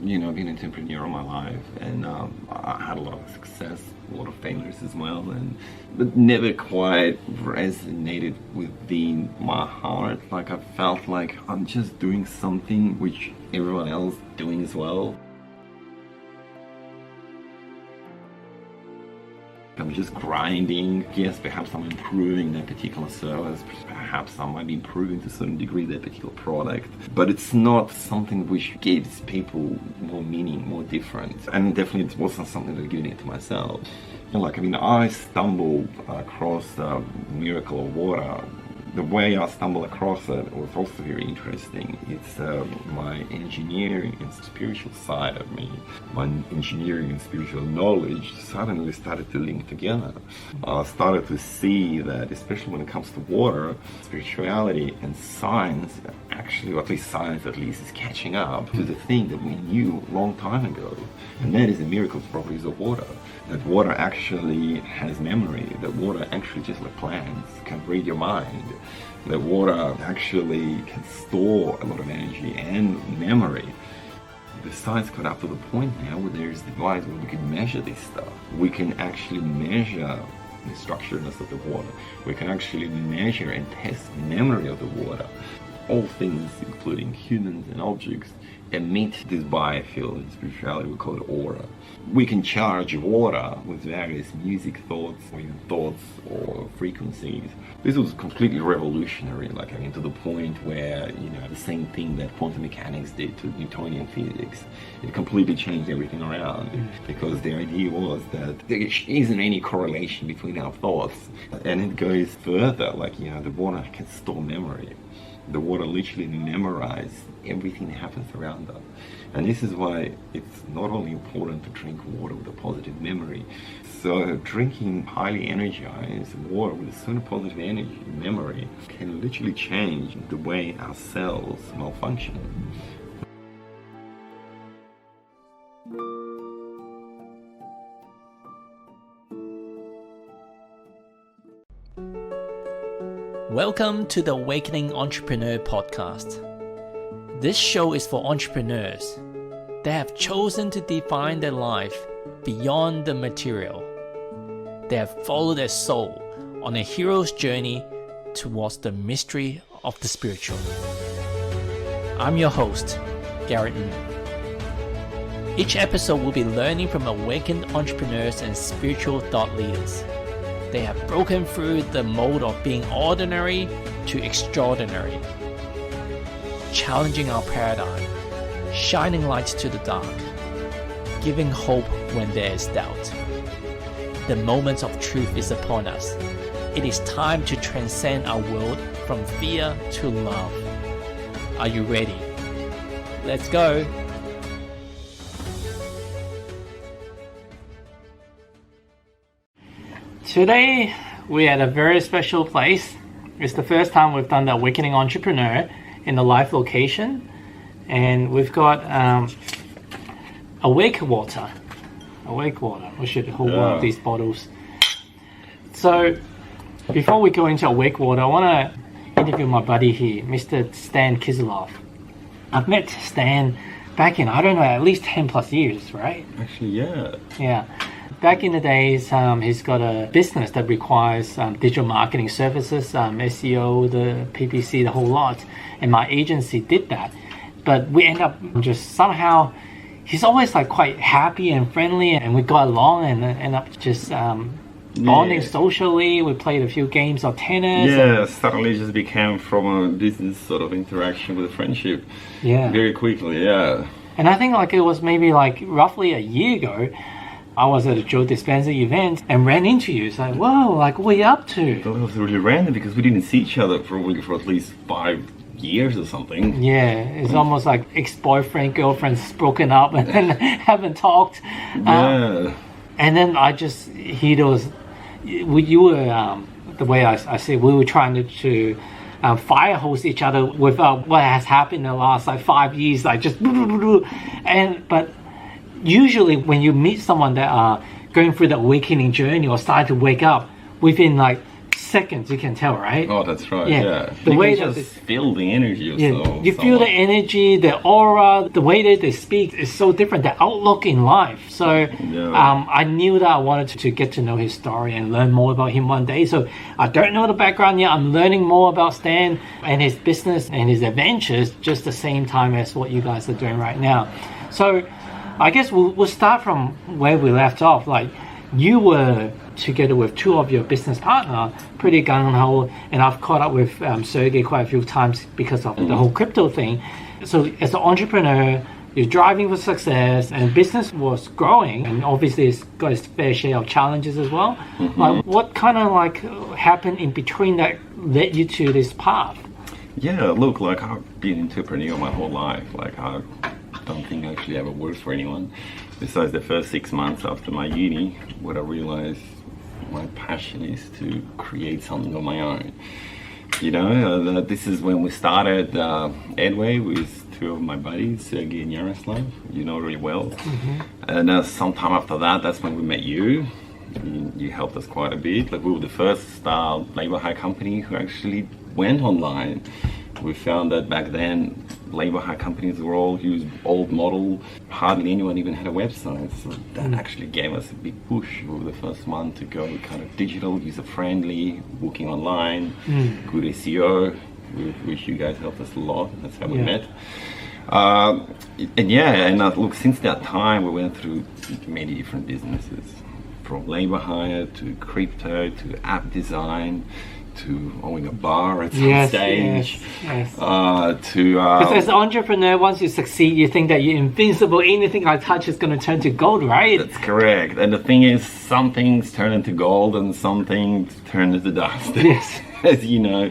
Been an entrepreneur all my life, and I had a lot of success, a lot of failures as well, but never quite resonated within my heart. Like I felt like I'm just doing something which everyone else doing as well. I'm just grinding. Yes, perhaps I'm improving that particular service, perhaps I might be improving to a certain degree that particular product, but it's not something which gives people more meaning, more difference. And definitely it wasn't something that I'm giving it to myself. I stumbled across the miracle of water. The way I stumbled across it was also very interesting. It's my engineering and spiritual side of me. My engineering and spiritual knowledge suddenly started to link together. I started to see that, especially when it comes to water, spirituality and science, actually, or at least science is catching up to the thing that we knew a long time ago. And that is the miracle properties of water. That water actually has memory, that water actually, just like plants, can read your mind, that water actually can store a lot of energy and memory. The science got up to the point now where there's a device where we can measure this stuff. We can actually measure the structuredness of the water. We can actually measure and test the memory of the water. All things, including humans and objects, emit this biofield in spirituality. We call it aura. We can charge water with various music thoughts, or even thoughts or frequencies. This was completely revolutionary, to the point where, the same thing that quantum mechanics did to Newtonian physics. It completely changed everything around, because the idea was that there isn't any correlation between our thoughts. And it goes further, the water can store memory. The water literally memorizes everything that happens around us. And this is why it's not only important to drink water with a positive memory. So drinking highly energized water with a certain positive energy, memory, can literally change the way our cells malfunction. Welcome to the Awakening Entrepreneur podcast. This show is for entrepreneurs that have chosen to define their life beyond the material. They have followed their soul on a hero's journey towards the mystery of the spiritual. I'm your host, Garrett Ng. Each episode will be learning from awakened entrepreneurs and spiritual thought leaders. They have broken through the mold of being ordinary to extraordinary, challenging our paradigm, shining light to the dark, giving hope when there is doubt. The moment of truth is upon us. It is time to transcend our world from fear to love. Are you ready? Let's go! Today, we're at a very special place. It's the first time we've done the Awakening Entrepreneur in the live location. And we've got Awake Water. We should hold one of these bottles. So, before we go into Awake Water, I want to interview my buddy here, Mr. Stan Kyselov. I've met Stan back in, at least 10 plus years, right? Actually, yeah. Yeah. Back in the days, he's got a business that requires digital marketing services, SEO, the PPC, the whole lot. And my agency did that. But we end up just somehow, he's always quite happy and friendly, and we got along and end up just bonding socially. We played a few games of tennis. Yeah, suddenly just became from a business sort of interaction with a friendship. Yeah. Very quickly, yeah. And I think it was maybe roughly a year ago, I was at a Joe Dispenza event and ran into you. It's whoa, what are you up to? That was really random because we didn't see each other probably for at least 5 years or something. Yeah, it's almost like ex-boyfriend, girlfriend's broken up and haven't talked. Yeah. And then I just hear those, you were, the way I say, we were trying to fire hose each other with what has happened in the last 5 years, but usually when you meet someone that are going through the awakening journey or start to wake up, within seconds, you can tell, right? Oh, that's right. Yeah. Yeah. The You way can that just feel the energy of you feel the someone. energy, the aura, the way that they speak is so different, the outlook in life. So I knew that I wanted to get to know his story and learn more about him one day. So I don't know the background yet. I'm learning more about Stan and his business and his adventures just the same time as what you guys are doing right now. So I guess we'll start from where we left off. Like, you were together with two of your business partner, pretty gung-ho, and I've caught up with Sergey quite a few times because of the whole crypto thing. So as an entrepreneur, you're driving for success, and business was growing, and obviously it's got its fair share of challenges as well. Like, what kind of like happened in between that led you to this path? Yeah, look, like I've been an entrepreneur my whole life. Like I don't think I actually ever worked for anyone. Besides the first 6 months after my uni, what I realized my passion is to create something on my own. You know, this is when we started Edway with two of my buddies, Sergey and Yaroslav, you know really well. And sometime after that, that's when we met you. You helped us quite a bit. Like, we were the first labor hire company who actually went online. We found that back then, labor hire companies were all used old model. Hardly anyone even had a website. So that actually gave us a big push. We were the first one to go kind of digital, user-friendly, booking online, good SEO, which you guys helped us a lot. That's how we met. Look, since that time, we went through many different businesses. From labor hire to crypto to app design to owning a bar at some stage. Because as an entrepreneur, once you succeed, you think that you're invincible. Anything I touch is going to turn to gold, right? That's correct. And the thing is, some things turn into gold and some things turn into dust. Yes. As you know.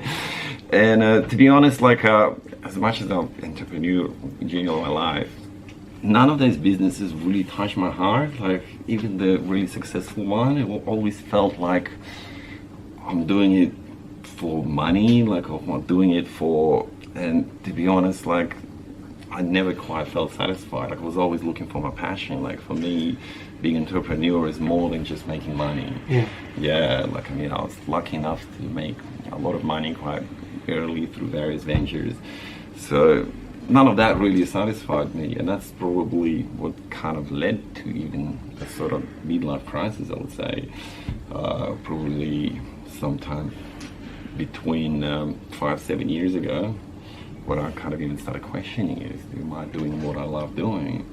And to be honest, like as much as I'm an entrepreneur in general in my life, none of those businesses really touched my heart. Like, even the really successful one, it always felt like I'm doing it for money, like I'm not doing it for, and to be honest, like I never quite felt satisfied. Like, I was always looking for my passion. Like, for me, being an entrepreneur is more than just making money. Like, I mean, I was lucky enough to make a lot of money quite early through various ventures. So none of that really satisfied me, and that's probably what kind of led to even a sort of midlife crisis, I would say. Probably sometime between 5-7 years ago, what I kind of even started questioning is, am I doing what I love doing?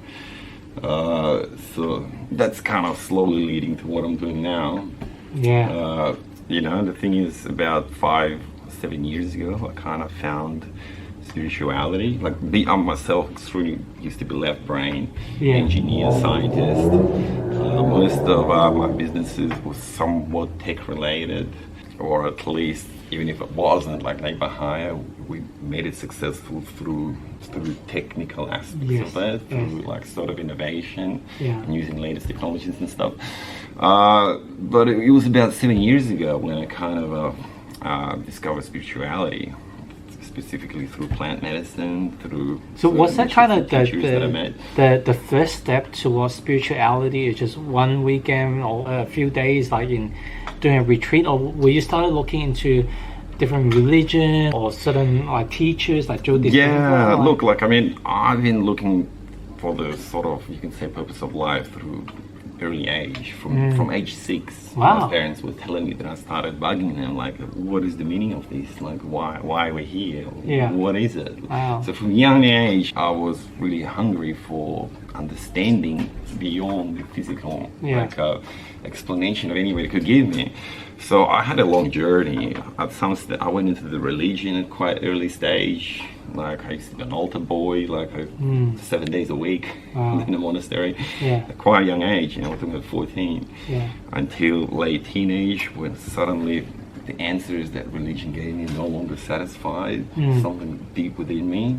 So that's kind of slowly leading to what I'm doing now. You know, the thing is, about 5-7 years ago, I kind of found spirituality. Like, I myself used to be left brain, engineer, scientist. Most of my businesses was somewhat tech related, or at least, even if it wasn't, like labor hire, we made it successful through technical aspects of it, through like sort of innovation and using latest technologies and stuff. But it was about 7 years ago when I kind of discovered spirituality, specifically through plant medicine, through... So was that kind of the first step towards spirituality? Is just one weekend or a few days, like in doing a retreat, or were you started looking into different religion or certain like teachers like Joe Dispenza? Yeah, look, like, I mean, I've been looking for the sort of, you can say, purpose of life through early age. From age 6, my parents were telling me that I started bugging them, like, what is the meaning of this? Like, why we're here? What is it? So from a young age, I was really hungry for understanding beyond the physical, like explanation of anybody could give me. So I had a long journey. At some I went into the religion at quite early stage. Like, I used to be an altar boy, like 7 days a week in a monastery. At quite a young age, you know, I was about 14. Until late teenage, when suddenly the answers that religion gave me no longer satisfied something deep within me.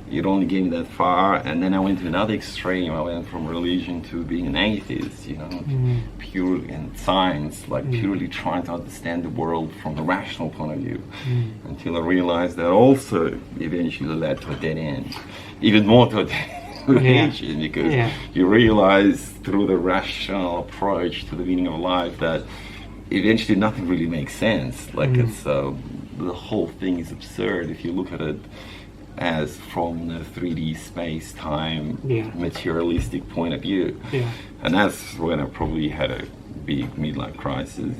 It only gave me that far, and then I went to another extreme. I went from religion to being an atheist, you know, pure and science, like purely trying to understand the world from a rational point of view, until I realized that also eventually led to a dead end, even more to a dead end. Religion, because you realize through the rational approach to the meaning of life that eventually nothing really makes sense. Like it's the whole thing is absurd if you look at it as from the 3D space-time materialistic point of view. And that's when I probably had a big midlife crisis,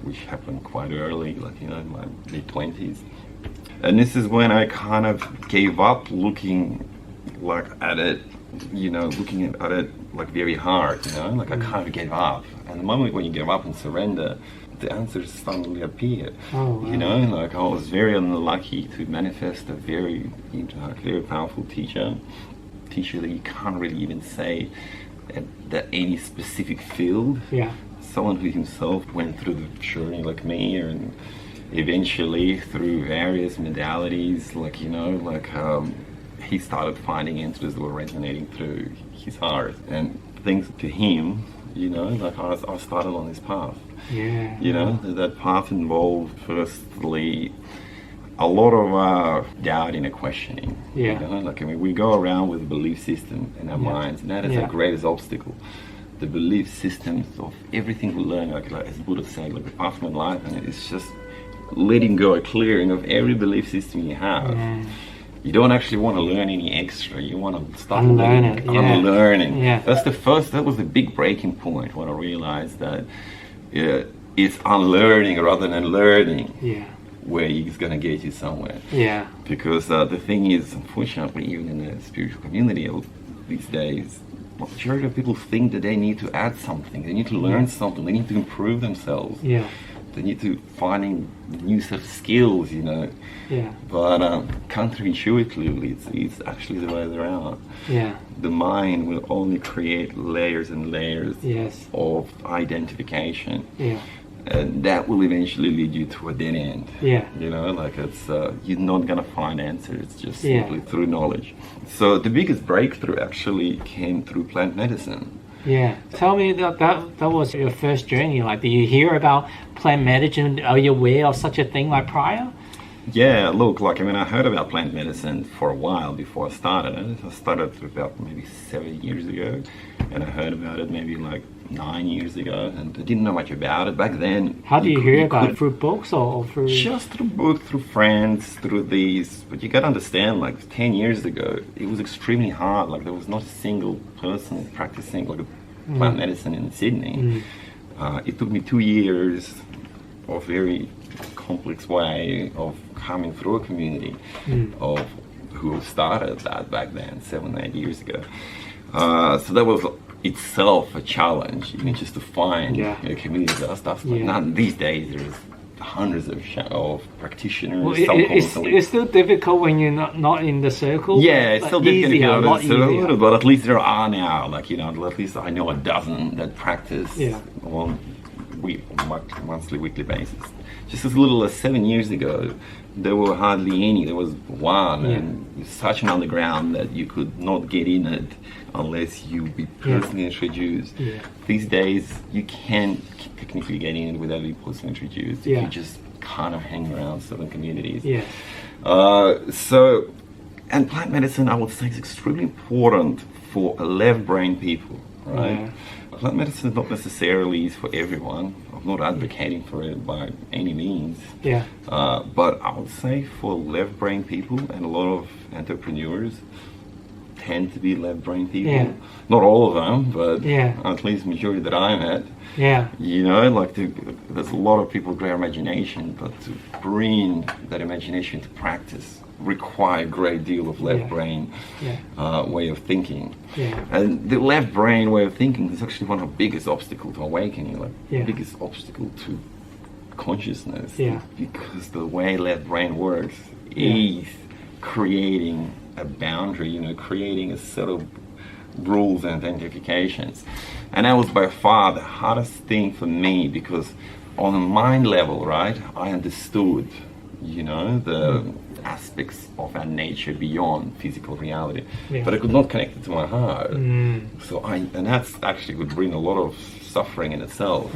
which happened quite early, like, you know, in my mid-20s. And this is when I kind of gave up looking like at it, you know, looking at it like very hard, you know, like I kind of gave up. And the moment when you give up and surrender, the answers suddenly appear. You know, like I was very unlucky to manifest a very, you know, very powerful teacher that you can't really even say that any specific field. Someone who himself went through the journey like me, and eventually through various modalities, like, you know, like he started finding answers that were resonating through his heart, and thanks to him, you know, like I started on this path. You know, that path involved firstly a lot of doubting and questioning. You know, like, I mean, we go around with a belief system in our minds, and that is the greatest obstacle. The belief systems of everything we learn, like as Buddha said, like the path of enlightenment, it's just letting go, a clearing of every belief system you have. You don't actually want to learn any extra. You want to start unlearning. That was the big breaking point when I realized that it's unlearning rather than learning where it's going to get you somewhere. Because the thing is, unfortunately, even in the spiritual community these days, the majority of people think that they need to add something, they need to learn something, they need to improve themselves. They need to find new set of skills, you know. But counterintuitively, it's actually the way around. The mind will only create layers and layers of identification. And that will eventually lead you to a dead end. You know, like it's you're not gonna find answers just simply through knowledge. So the biggest breakthrough actually came through plant medicine. Tell me that was your first journey. Like, did you hear about plant medicine? Are you aware of such a thing like prior? Yeah, look, like, I mean, I heard about plant medicine for a while before I started it. I started about maybe 7 years ago, and I heard about it maybe like 9 years ago, and I didn't know much about it back then. How do you hear about it? Through books or through? Just through books, through friends, through these. But you gotta understand, like 10 years ago, it was extremely hard. Like, there was not a single person practicing like plant medicine in Sydney. It took me 2 years of very complex way of coming through a community of who started that back then, 7, 8 years ago. So that was itself a challenge, even just to find a community that does stuff like that. These days, there's hundreds of practitioners. Well, it's still difficult when you're not in the circle. It's still difficult in the circle, but at least there are now, like, you know, at least I know a dozen that practice on monthly, weekly basis. Just as little as 7 years ago, there were hardly any. There was one, and it's such an underground that you could not get in it unless you be personally introduced. These days, you can technically get in without being personally introduced. You just kind of hang around certain communities. So, and plant medicine, I would say, is extremely important for left-brain people, right? Plant medicine is not necessarily for everyone. I'm not advocating for it by any means. But I would say for left-brain people, and a lot of entrepreneurs tend to be left-brain people. Not all of them, but at least the majority that I met. You know, like there's a lot of people with great imagination, but to bring that imagination to practice require a great deal of left brain way of thinking. And the left brain way of thinking is actually one of the biggest obstacles to awakening, like the biggest obstacle to consciousness. Because the way left brain works is creating a boundary, you know, creating a set of rules and identifications. And that was by far the hardest thing for me, because on a mind level, right, I understood, you know, the aspects of our nature beyond physical reality, but I could not connect it to my heart. And that's actually would bring a lot of suffering in itself.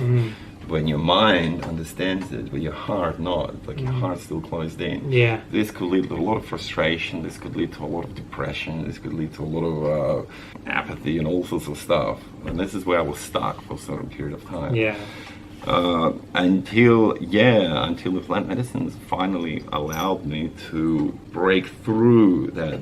When your mind understands it, but your heart not, like your heart's still closed in. This could lead to a lot of frustration, this could lead to a lot of depression, this could lead to a lot of apathy and all sorts of stuff. And this is where I was stuck for a certain period of time. until the plant medicines finally allowed me to break through that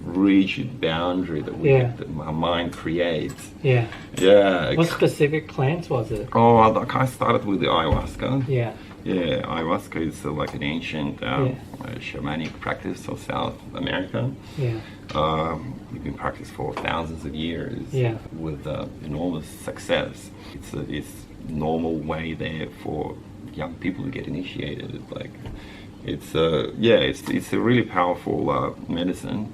rigid boundary that my mind creates. Yeah. Yeah. What specific plants was it? Oh, like I started with the ayahuasca. Yeah. Yeah, ayahuasca is like an ancient shamanic practice of South America. Yeah. It's been practiced for thousands of years with enormous success. It's normal way there for young people to get initiated. It's a really powerful medicine,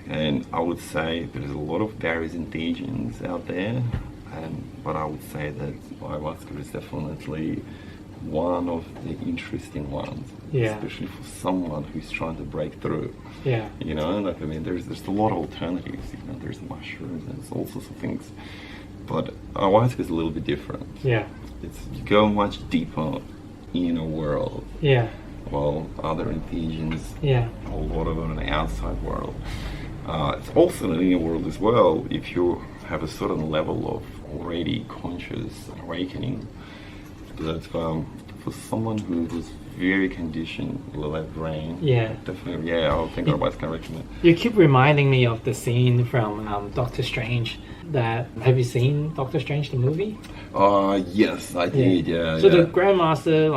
and I would say there's a lot of berries and entheogens out there, but I would say that ayahuasca is definitely one of the interesting ones, especially for someone who's trying to break through. Yeah. There's a lot of alternatives. There's mushrooms and there's all sorts of things, but ayahuasca is a little bit different. Yeah. You go much deeper in a world. Yeah. While other entheogens, a lot of them in the outside world. It's also an inner world as well. If you have a certain level of already conscious awakening, that for someone who was very conditioned with that brain, definitely, I would think I can recommend. You keep reminding me of the scene from Doctor Strange. Have you seen Doctor Strange, the movie? Yes, I did. So the Grandmaster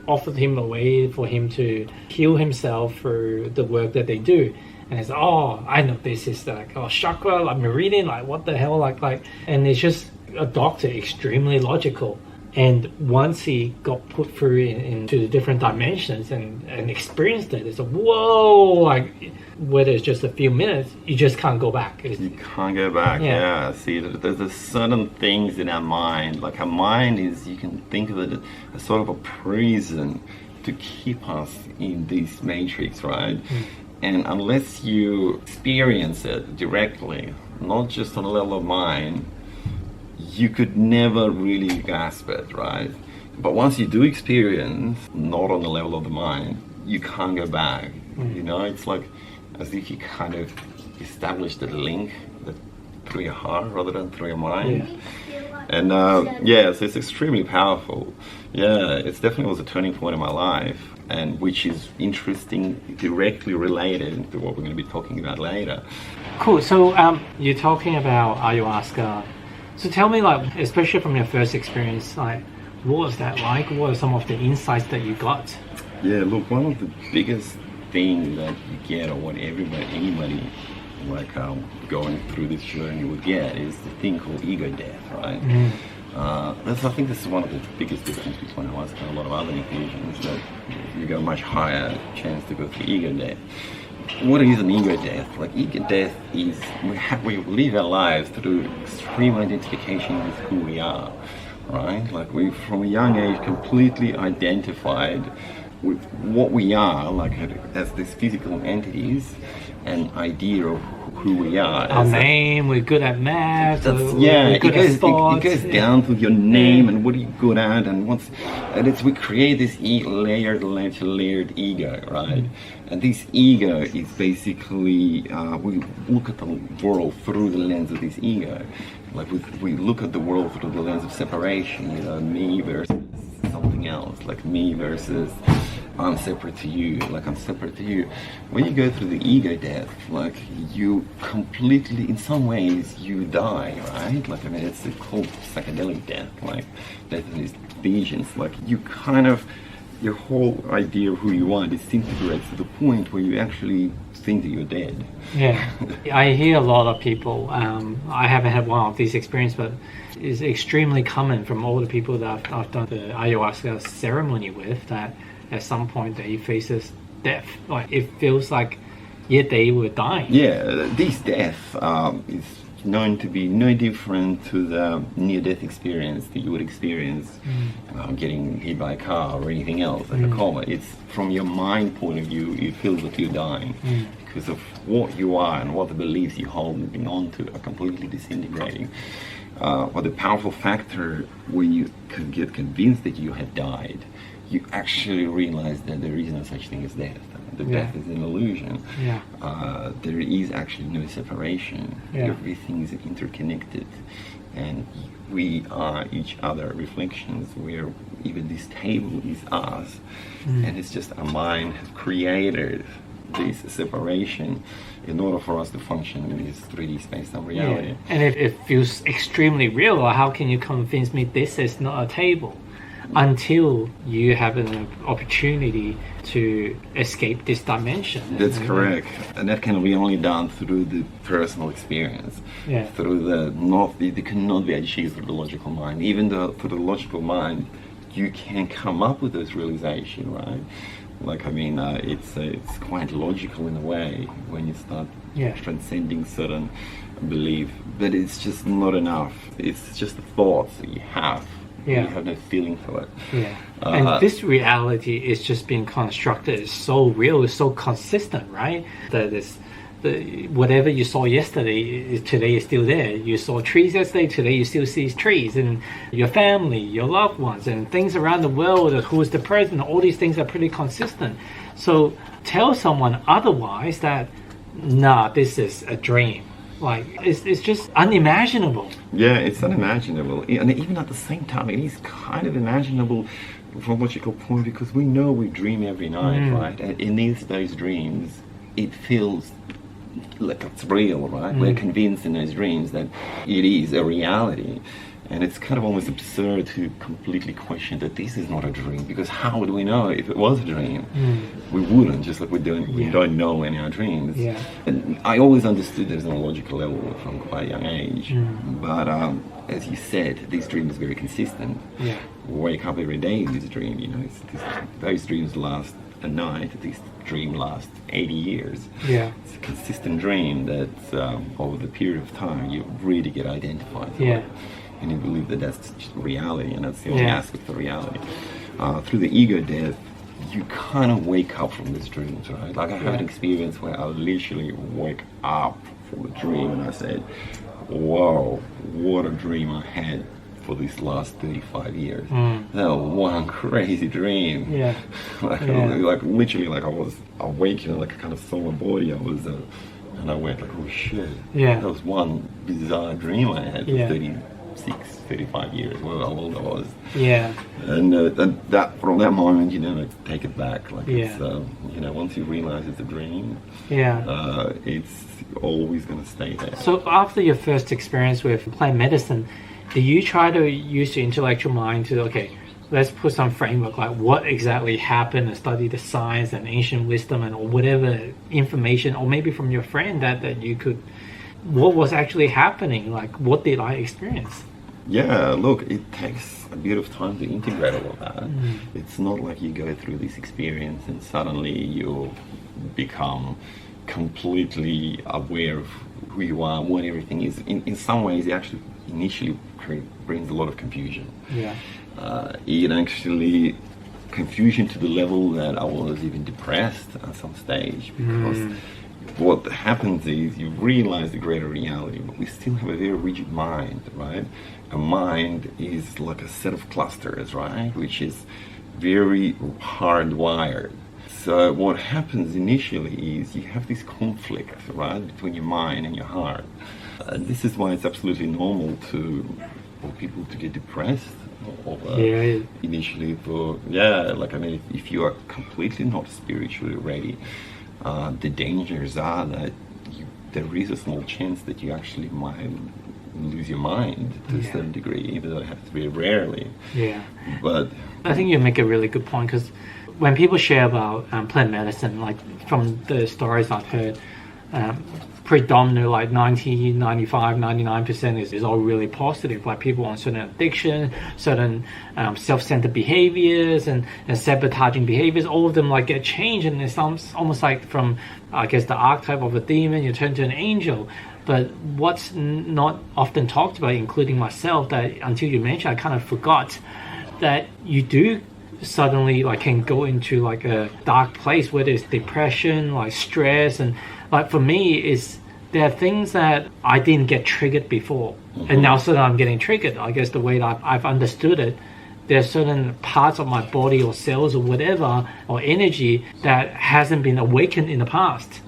offered him a way for him to heal himself through the work that they do. And it's I know this is chakra, meridian, what the hell, and it's just a doctor, extremely logical. And once he got put through into the different dimensions and experienced it, it's whoa, whether it's just a few minutes, you just can't go back. You can't go back, See, there's certain things in our mind, our mind is, you can think of it as sort of a prison to keep us in this matrix, right? And unless you experience it directly, not just on a level of mind, you could never really grasp it, right? But once you do experience, not on the level of the mind, you can't go back. It's like as if you kind of established the link through your heart rather than through your mind. And so it's extremely powerful. It definitely was a turning point in my life, and which is interesting, directly related to what we're going to be talking about later. Cool. So you're talking about ayahuasca. So tell me, especially from your first experience, what was that like? What are some of the insights that you got? Yeah, look, one of the biggest things that you get, or what anybody going through this journey would get, is the thing called ego death, right? I think this is one of the biggest differences between us and a lot of other entheogens, that you got a much higher chance to go through ego death. What is an ego death? Ego death is we live our lives through extreme identification with who we are, right? We from a young age completely identified with what we are, as these physical entities, an idea of who we are. Our name, we're good at math. It goes down to your name and what are you good at, and we create this layered ego, right? And this ego is basically we look at the world through the lens of this ego. We look at the world through the lens of separation. Me versus something else. Me versus I'm separate to you, I'm separate to you. When you go through the ego death, you completely, in some ways, you die, right? It's called psychedelic death, death of these visions. You kind of, your whole idea of who you are disintegrates to the point where you actually think that you're dead. Yeah, I hear a lot of people, I haven't had one of these experiences, but it's extremely common from all the people that I've done the ayahuasca ceremony with, that at some point they faces death. It feels like they were dying. Yeah, this death is known to be no different to the near-death experience that you would experience getting hit by a car or anything else, a coma. It's from your mind point of view, it feels that you're dying because of what you are and what the beliefs you hold on to are completely disintegrating. But the powerful factor when you can get convinced that you have died, you actually realize that there is no such thing as death. The death is an illusion. There is actually no separation. Everything is interconnected, and we are each other reflections, where even this table is us, and it's just our mind has created this separation in order for us to function in this 3D space-time reality. And if it feels extremely real, how can you convince me this is not a table? Until you have an opportunity to escape this dimension. That's correct. And that can be only done through the personal experience. Through it cannot be achieved through the logical mind. Even though through the logical mind, you can come up with this realization, right? Like, I mean, it's quite logical in a way when you start transcending certain belief, but it's just not enough. It's just the thoughts that you have. You have no feeling for it. And this reality is just being constructed. It's so real. It's so consistent, right? Whatever you saw yesterday, today is still there. You saw trees yesterday, today you still see trees. And your family, your loved ones, and things around the world, who's the president, all these things are pretty consistent. So tell someone otherwise that, nah, this is a dream. Like, it's just unimaginable. Yeah, it's unimaginable. And even at the same time, it is kind of imaginable from a logical point, because we know we dream every night, right? And in those dreams, it feels like it's real, right? We're convinced in those dreams that it is a reality. And it's kind of almost absurd to completely question that this is not a dream, because how would we know if it was a dream? We wouldn't, just like we don't know in our dreams. And I always understood this on a logical level from quite a young age. But as you said, this dream is very consistent. Wake up every day in this dream, you know, those dreams last a night, this dream lasts 80 years. It's a consistent dream that over the period of time you really get identified with. And you believe that that's just reality, and that's the only aspect of reality. Through the ego death, you kind of wake up from these dreams, right? Like, I had an experience where I literally wake up from a dream and I said, whoa, what a dream I had for these last 35 years. That was one crazy dream. Like literally, like I was awake, you know, like I kind of saw my body. And I went like, oh shit. That was one bizarre dream I had for 35 years, how old I was. And that from that moment, you know, take it back. Like, it's, you know, once you realize it's a dream, it's always going to stay there. So after your first experience with plant medicine, do you try to use your intellectual mind to, okay, let's put some framework, like what exactly happened, and study the science and ancient wisdom and or whatever information, or maybe from your friend that you could, what was actually happening, like what did I experience? Look, it takes a bit of time to integrate all of that. It's not like you go through this experience and suddenly you become completely aware of who you are, what everything is. In some ways, it actually initially brings a lot of confusion. It actually confusion to the level that I was even depressed at some stage, because what happens is you realize the greater reality, but we still have a very rigid mind, right? A mind is like a set of clusters, right? Which is very hardwired. So what happens initially is you have this conflict, right, between your mind and your heart. This is why it's absolutely normal for people to get depressed initially. If you are completely not spiritually ready, the dangers are that there is a small chance that you actually might lose your mind to a certain degree, even though it happens very rarely. But I think you make a really good point, because when people share about plant medicine, like from the stories I've heard, predominantly like 90, 95, 99% is all really positive. Like people on certain addiction, certain self-centered behaviors and sabotaging behaviors, all of them like get changed, and it's almost like from, I guess, the archetype of a demon, you turn to an angel. But what's not often talked about, including myself, that until you mentioned, I kind of forgot that you do suddenly like can go into like a dark place where there's depression, like stress, and like for me there are things that I didn't get triggered before, and now suddenly I'm getting triggered. I guess the way that I've understood it, there's certain parts of my body or cells or whatever or energy that hasn't been awakened in the past,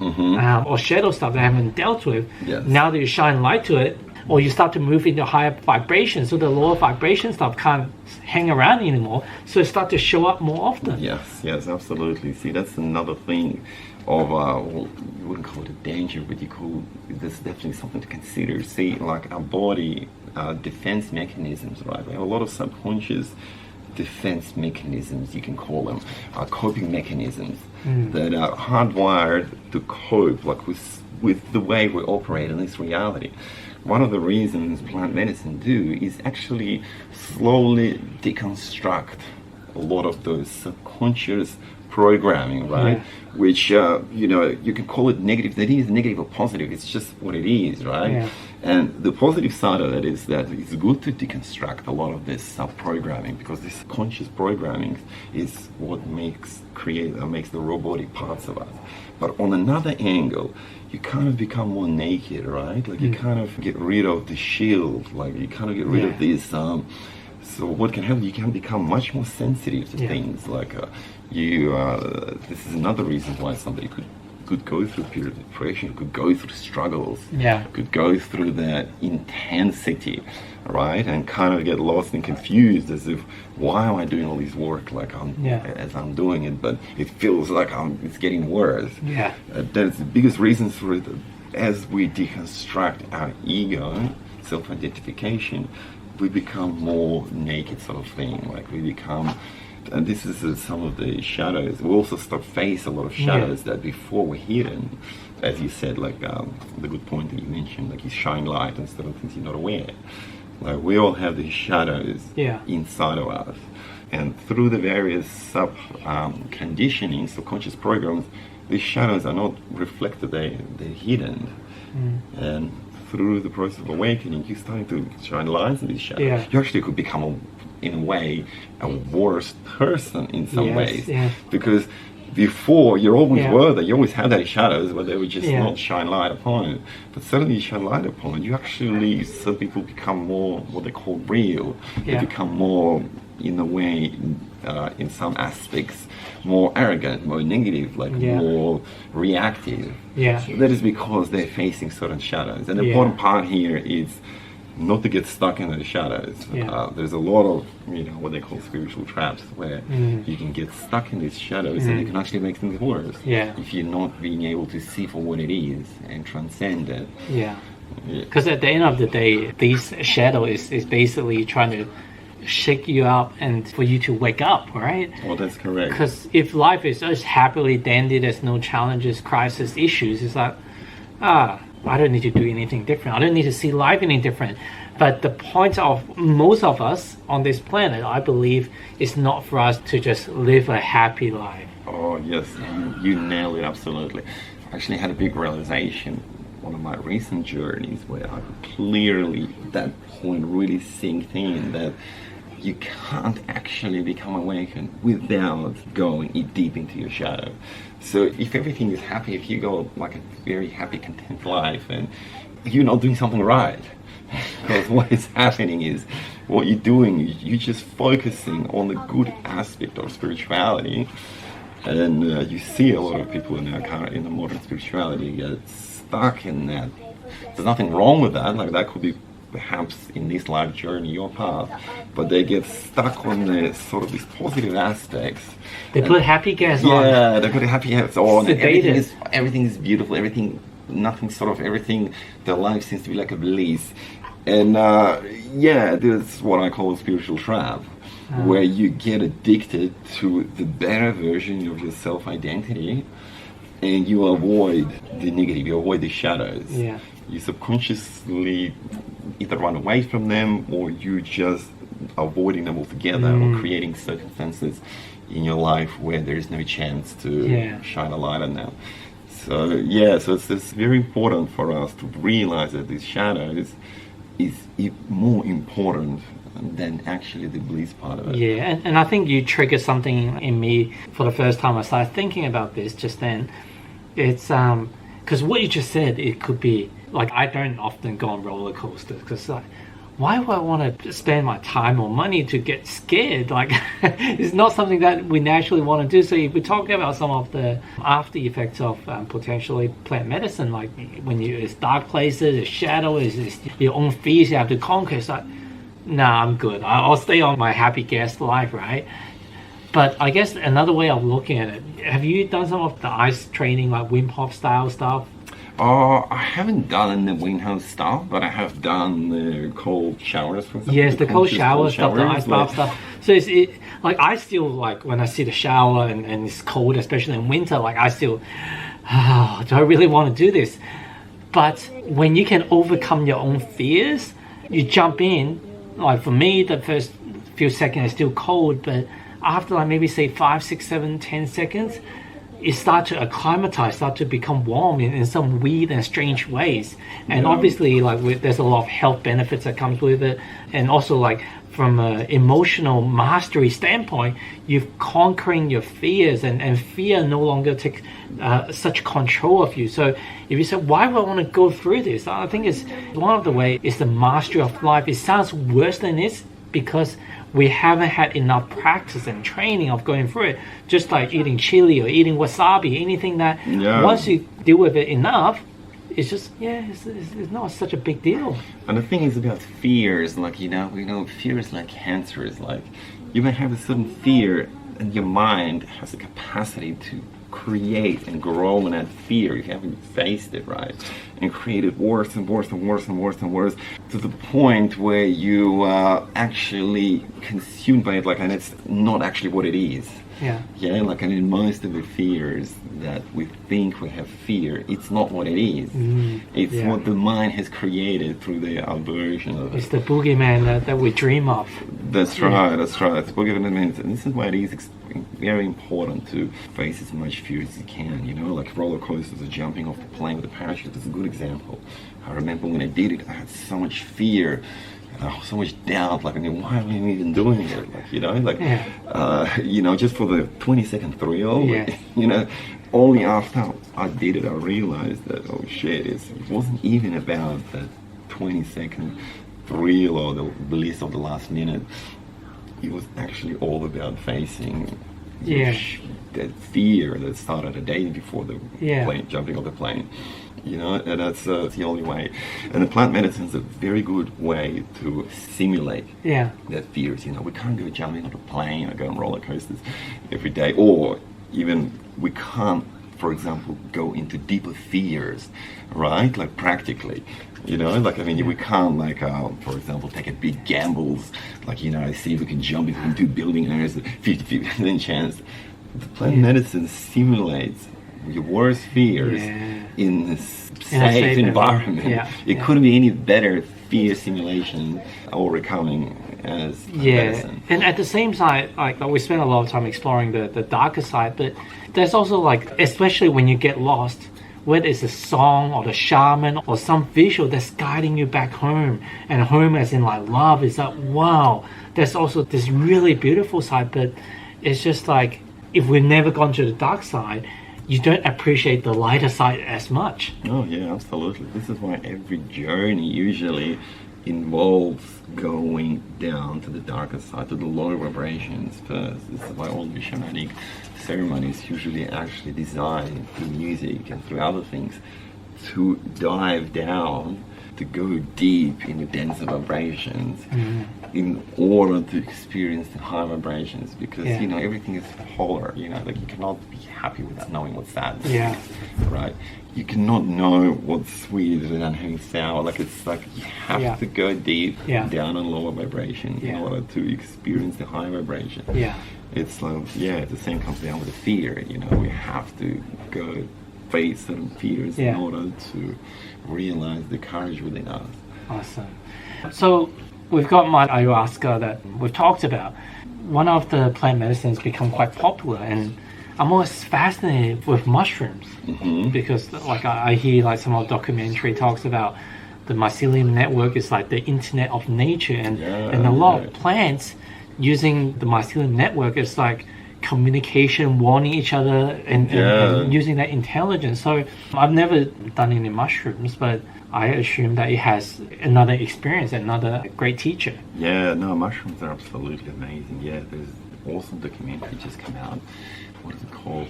or shadow stuff that I haven't dealt with. Yes. Now that you shine light to it, or you start to move into higher vibration, so the lower vibration stuff can't hang around anymore, so it starts to show up more often. Yes, absolutely. See, that's another thing of, well, you wouldn't call it a danger, but there's definitely something to consider. See, like our body, defense mechanisms, right? We have a lot of subconscious defense mechanisms, you can call them, coping mechanisms that are hardwired to cope, like with the way we operate in this reality. One of the reasons plant medicine do is actually slowly deconstruct a lot of those subconscious programming, right? Which, you can call it negative. That is negative or positive. It's just what it is, right? Yeah. And the positive side of it is that it's good to deconstruct a lot of this sub-programming, because this conscious programming is what makes the robotic parts of us. But on another angle, you kind of become more naked, right? Like you kind of get rid of the shield, like you kind of get rid of this. So what can happen? You can become much more sensitive to things. Like this is another reason why somebody could go through a period of depression, could go through struggles, could go through that intensity, right? And kind of get lost and confused as if, why am I doing all this work as I'm doing it, but it feels like it's getting worse. That's the biggest reasons for it. As we deconstruct our ego, self-identification, we become more naked, sort of thing. Like we become, and this is some of the shadows. We also start face a lot of shadows that before were hidden. As you said, like the good point that you mentioned, like you shine light instead of things you're not aware. Like we all have these shadows inside of us, and through the various conditioning, subconscious programs, these shadows are not reflected; they're hidden, and through the process of awakening, you're starting to shine lights in these shadows. You actually could become, in a way, a worse person in some ways, because before you always were there, you always had those shadows, but they would just not shine light upon it. But suddenly you shine light upon it, you actually, some people become more what they call real. They become more, in a way, in some aspects, more arrogant, more negative, like more reactive. So that is because they're facing certain shadows. And the important part here is not to get stuck in the shadows. There's a lot of, what they call spiritual traps, where you can get stuck in these shadows and it can actually make things worse if you're not being able to see for what it is and transcend it. Because at the end of the day, this shadow is basically trying to shake you up and for you to wake up, right? Well, that's correct. Because if life is just happily dandy, there's no challenges, crisis, issues, it's like, I don't need to do anything different. I don't need to see life any different. But the point of most of us on this planet, I believe, is not for us to just live a happy life. Oh, yes. You nailed it, absolutely. I actually had a big realization, one of my recent journeys, where I clearly, at that point, really synced in that you can't actually become awakened without going deep into your shadow. So if everything is happy, if you go like a very happy, content life, and you're not doing something right, because what is happening is, what you're doing, you're just focusing on the good aspect of spirituality, and you see a lot of people in the modern spirituality get stuck in that. There's nothing wrong with that, like that could be perhaps in this life journey your path, but they get stuck on the sort of these positive aspects. They put happy gas on. Yeah, they put happy gas on. Everything is beautiful. Everything, their life seems to be like a bliss. And this is what I call a spiritual trap, where you get addicted to the better version of your self-identity, and you avoid the negative, you avoid the shadows. You subconsciously either run away from them, or you just avoiding them altogether, or creating circumstances in your life where there is no chance to shine a light on them. So it's very important for us to realize that these shadows is more important than actually the bliss part of it. And I think you triggered something in me for the first time. I started thinking about this just then. It's because what you just said, it could be like, I don't often go on roller coasters, because like, why would I want to spend my time or money to get scared? Like, it's not something that we naturally want to do. So if we talk about some of the after effects of potentially plant medicine, like when it's dark places, it's shadow, it's your own fears you have to conquer. It's like, nah, I'm good. I'll stay on my happy guest life, right? But I guess another way of looking at it, have you done some of the ice training, like Wim Hof style stuff? I haven't done the Wim Hof stuff, but I have done the cold showers, for example. Yes, the cold shower stuff, the ice bath stuff. So like I still, like when I see the shower and it's cold, especially in winter, like I still, do I really want to do this? But when you can overcome your own fears, you jump in. Like for me, the first few seconds is still cold, but after like maybe say 5, 6, 7, 10 seconds, you start to acclimatize, start to become warm in some weird and strange ways. And obviously, like there's a lot of health benefits that comes with it. And also, like from an emotional mastery standpoint, you're conquering your fears, and fear no longer takes such control of you. So if you say, why would I want to go through this? I think it's one of the ways is the mastery of life. It sounds worse than it is because we haven't had enough practice and training of going through it. Just like eating chili or eating wasabi, anything that once you deal with it enough, it's just, it's not such a big deal. And the thing is about fears, like, we know fear is like cancer. Is like, you may have a certain fear and your mind has the capacity to create and grow in that fear. You haven't faced it, right? And create it worse and worse and worse and worse and worse to the point where you are actually consumed by it, like, and it's not actually what it is. Like, and in most of the fears that we think we have fear, it's not what it is. It's what the mind has created through the aversion of it. It's the boogeyman that we dream of. That's right. It's boogeyman, and this is why it is very important to face as much fear as you can. Like roller coasters or jumping off the plane with a parachute is a good example. I remember when I did it, I had so much fear. So much doubt, like, why am I even doing it? Just for the 20-second thrill. Only after I did it, I realized that, oh shit, it wasn't even about the 20-second thrill or the bliss of the last minute. It was actually all about facing that fear that started a day before the plane, jumping off the plane. And that's the only way. And the plant medicine is a very good way to simulate that fears. We can't go jumping on a plane or go on roller coasters every day, or even we can't, for example, go into deeper fears, right? Like practically, we can't, like, for example, take a big gambles, like, see if we can jump into 2 buildings and there's a 50% chance. The plant medicine simulates your worst fears in a safe environment. It couldn't be any better fear simulation overcoming as medicine. And at the same time, like we spend a lot of time exploring the darker side, but there's also, like, especially when you get lost, whether it's a song or the shaman or some visual that's guiding you back home, and home as in like love, is like, wow, there's also this really beautiful side. But it's just like, if we've never gone to the dark side, you don't appreciate the lighter side as much. Oh yeah, absolutely. This is why every journey usually involves going down to the darker side, to the lower vibrations first. This is why all the shamanic ceremonies usually actually designed through music and through other things to dive down, to go deep in the denser vibrations in order to experience the high vibrations, because everything is polar. Like, you cannot be happy without knowing what's sad. Right? You cannot know what's sweet without having sour. Like, it's like you have to go deep down on lower vibration in order to experience the high vibration. It's like, the same comes down with the fear. We have to go face certain fears in order to realize the courage within us. Awesome. So we've got my ayahuasca that we've talked about. One of the plant medicines become quite popular, and I'm always fascinated with mushrooms because, like, I hear like some of the documentary talks about the mycelium network is like the internet of nature, and a lot of plants using the mycelium network is like communication, warning each other, and using that intelligence. So I've never done any mushrooms, but I assume that it has another experience, another great teacher. Yeah, no, mushrooms are absolutely amazing. Yeah, there's awesome documentary just come out. What is it called?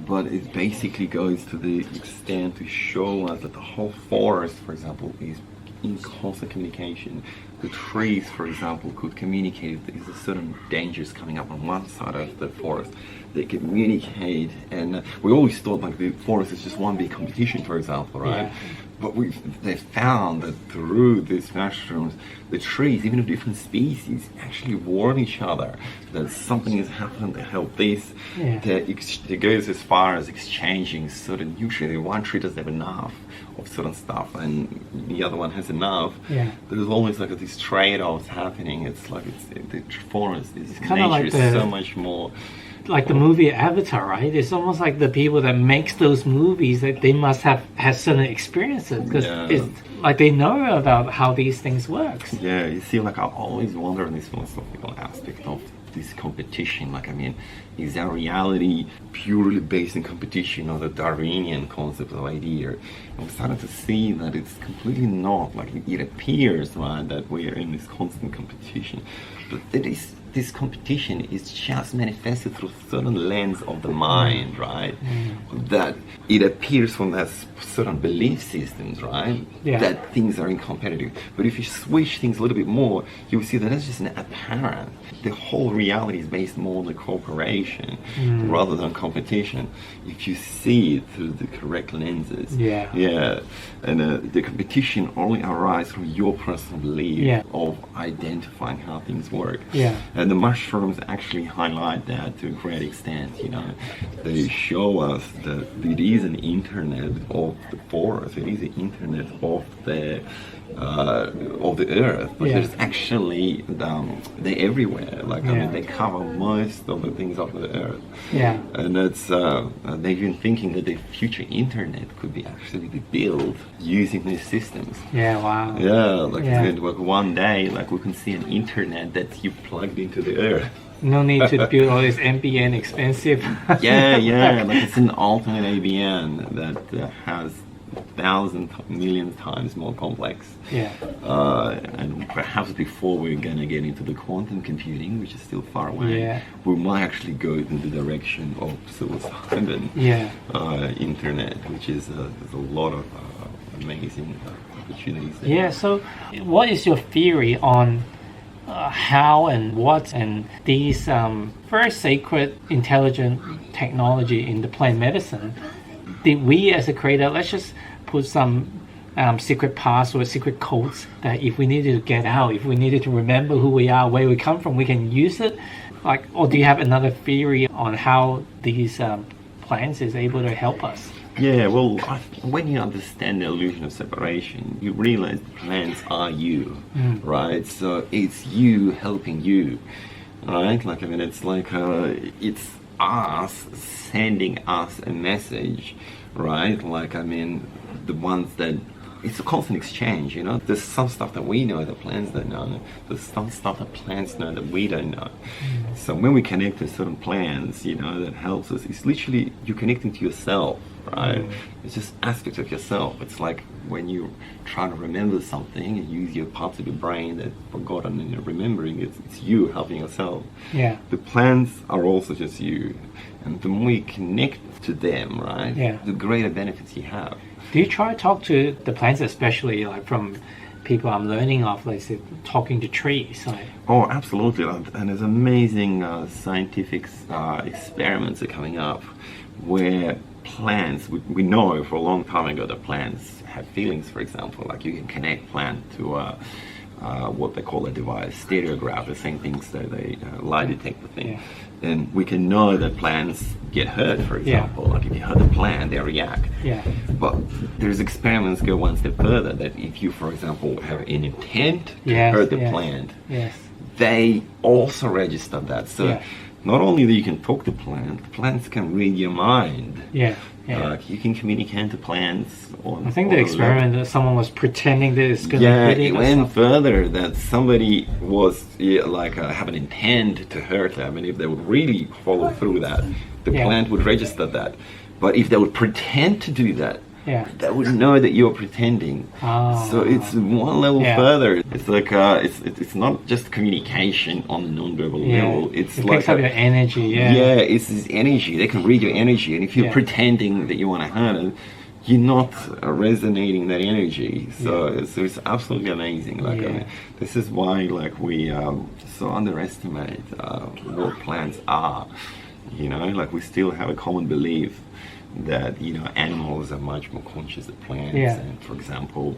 But it basically goes to the extent to show us that the whole forest, for example, is in constant communication. The trees, for example, could communicate. There's a certain dangers coming up on one side of the forest. They communicate, and we always thought like the forest is just one big competition, for example, right? Yeah. But they found that through these mushrooms, the trees, even of different species, actually warn each other that something is happening to help this. Yeah. It goes as far as exchanging certain nutrients. One tree doesn't have enough of certain stuff, and the other one has enough. Yeah. There's always like these trade-offs happening. It's like the forest is kind of nature is so much more. Like the movie Avatar, right? It's almost like the people that makes those movies, that they must have had certain experiences, because it's like they know about how these things work. Yeah, you see, like I always wonder in this philosophical aspect of this competition. Like, I mean, is our reality purely based in competition or the Darwinian concept of idea? And we're starting to see that it's completely not. Like, it appears, right, that we are in this constant competition, but this competition is just manifested through certain lens of the mind, right? That it appears from that certain belief systems, right? Yeah. That things are incompetitive. But if you switch things a little bit more, you'll see that that's just an apparent. The whole reality is based more on the cooperation rather than competition. If you see it through the correct lenses. Yeah. And the competition only arises from your personal belief of identifying how things work. Yeah. And the mushrooms actually highlight that to a great extent, you know. They show us that it is an internet of the forest, it is an internet of the earth, but there's actually they're everywhere. Like I mean, they cover most of the things of the earth. Yeah. And it's they've been thinking that the future internet could be actually be built using these systems. Yeah. Wow. Yeah. Like it's going to work one day. Like we can see an internet that you plugged into the earth. No need to build all this NBN expensive. yeah. Like it's an alternate ABN that has thousands, millions times more complex. Yeah. And perhaps before we're gonna get into the quantum computing, which is still far away, we might actually go in the direction of psilocybin internet, which is there's a lot of amazing opportunities there. Yeah. So, what is your theory on how and what and these very sacred, intelligent technology in the plant medicine? Did we as a creator, let's just put some secret password, secret codes that if we needed to get out, if we needed to remember who we are, where we come from, we can use it? Like, or do you have another theory on how these plants is able to help us? Yeah, well, when you understand the illusion of separation, you realize the plants are you, right? So it's you helping you, right? Like, I mean, it's like, it's us sending us a message, right? Like, I mean, the ones that, it's a constant exchange, you know? There's some stuff that we know that plants don't know. There's some stuff that plants know that we don't know. So when we connect to certain plants, you know, that helps us, it's literally, you're connecting to yourself, right? It's just aspects of yourself. It's like when you try to remember something and use your parts of your brain that forgotten and you're remembering, it's you helping yourself. Yeah. The plants are also just you. And the more you connect to them, right, the greater benefits you have. Do you try to talk to the plants, especially like from people I'm learning of, like say, talking to trees? Like? Oh, absolutely. And there's amazing scientific experiments that are coming up where plants, we know for a long time ago that plants have feelings, for example. Like you can connect plant to what they call a device, stereograph, the same things that they lie detector thing. Yeah. And we can know that plants get hurt, for example. Like if you hurt a plant, they react. Yeah. But there's experiments go one step further, that if you, for example, have an intent to hurt the plant, they also register that. So not only that you can talk to plants can read your mind. Yeah. You can communicate to plants. I think the experiment that someone was pretending that it's going to hit it went further, that somebody was have an intent to hurt them, and if they would really follow through that, the plant would register that. But if they would pretend to do that, they would know that you're pretending. So it's one level further. It's like it's not just communication on the non-verbal level. It picks up your energy. It's this energy. They can read your energy, and if you're pretending that you want to hurt them, you're not resonating that energy. So it's absolutely amazing. I mean, this is why we so underestimate what plants are. We still have a common belief that animals are much more conscious than plants, and for example,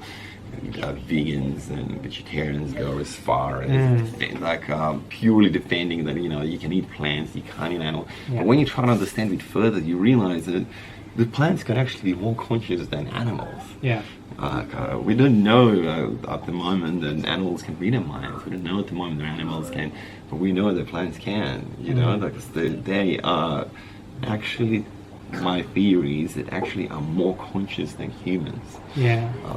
vegans and vegetarians go as far as purely defending that you can eat plants, you can't eat animals. But when you try to understand it further, you realize that the plants can actually be more conscious than animals. We don't know at the moment that animals can read our minds. We don't know at the moment that animals can, but we know that plants can. Because they are actually, my theory is that actually are more conscious than humans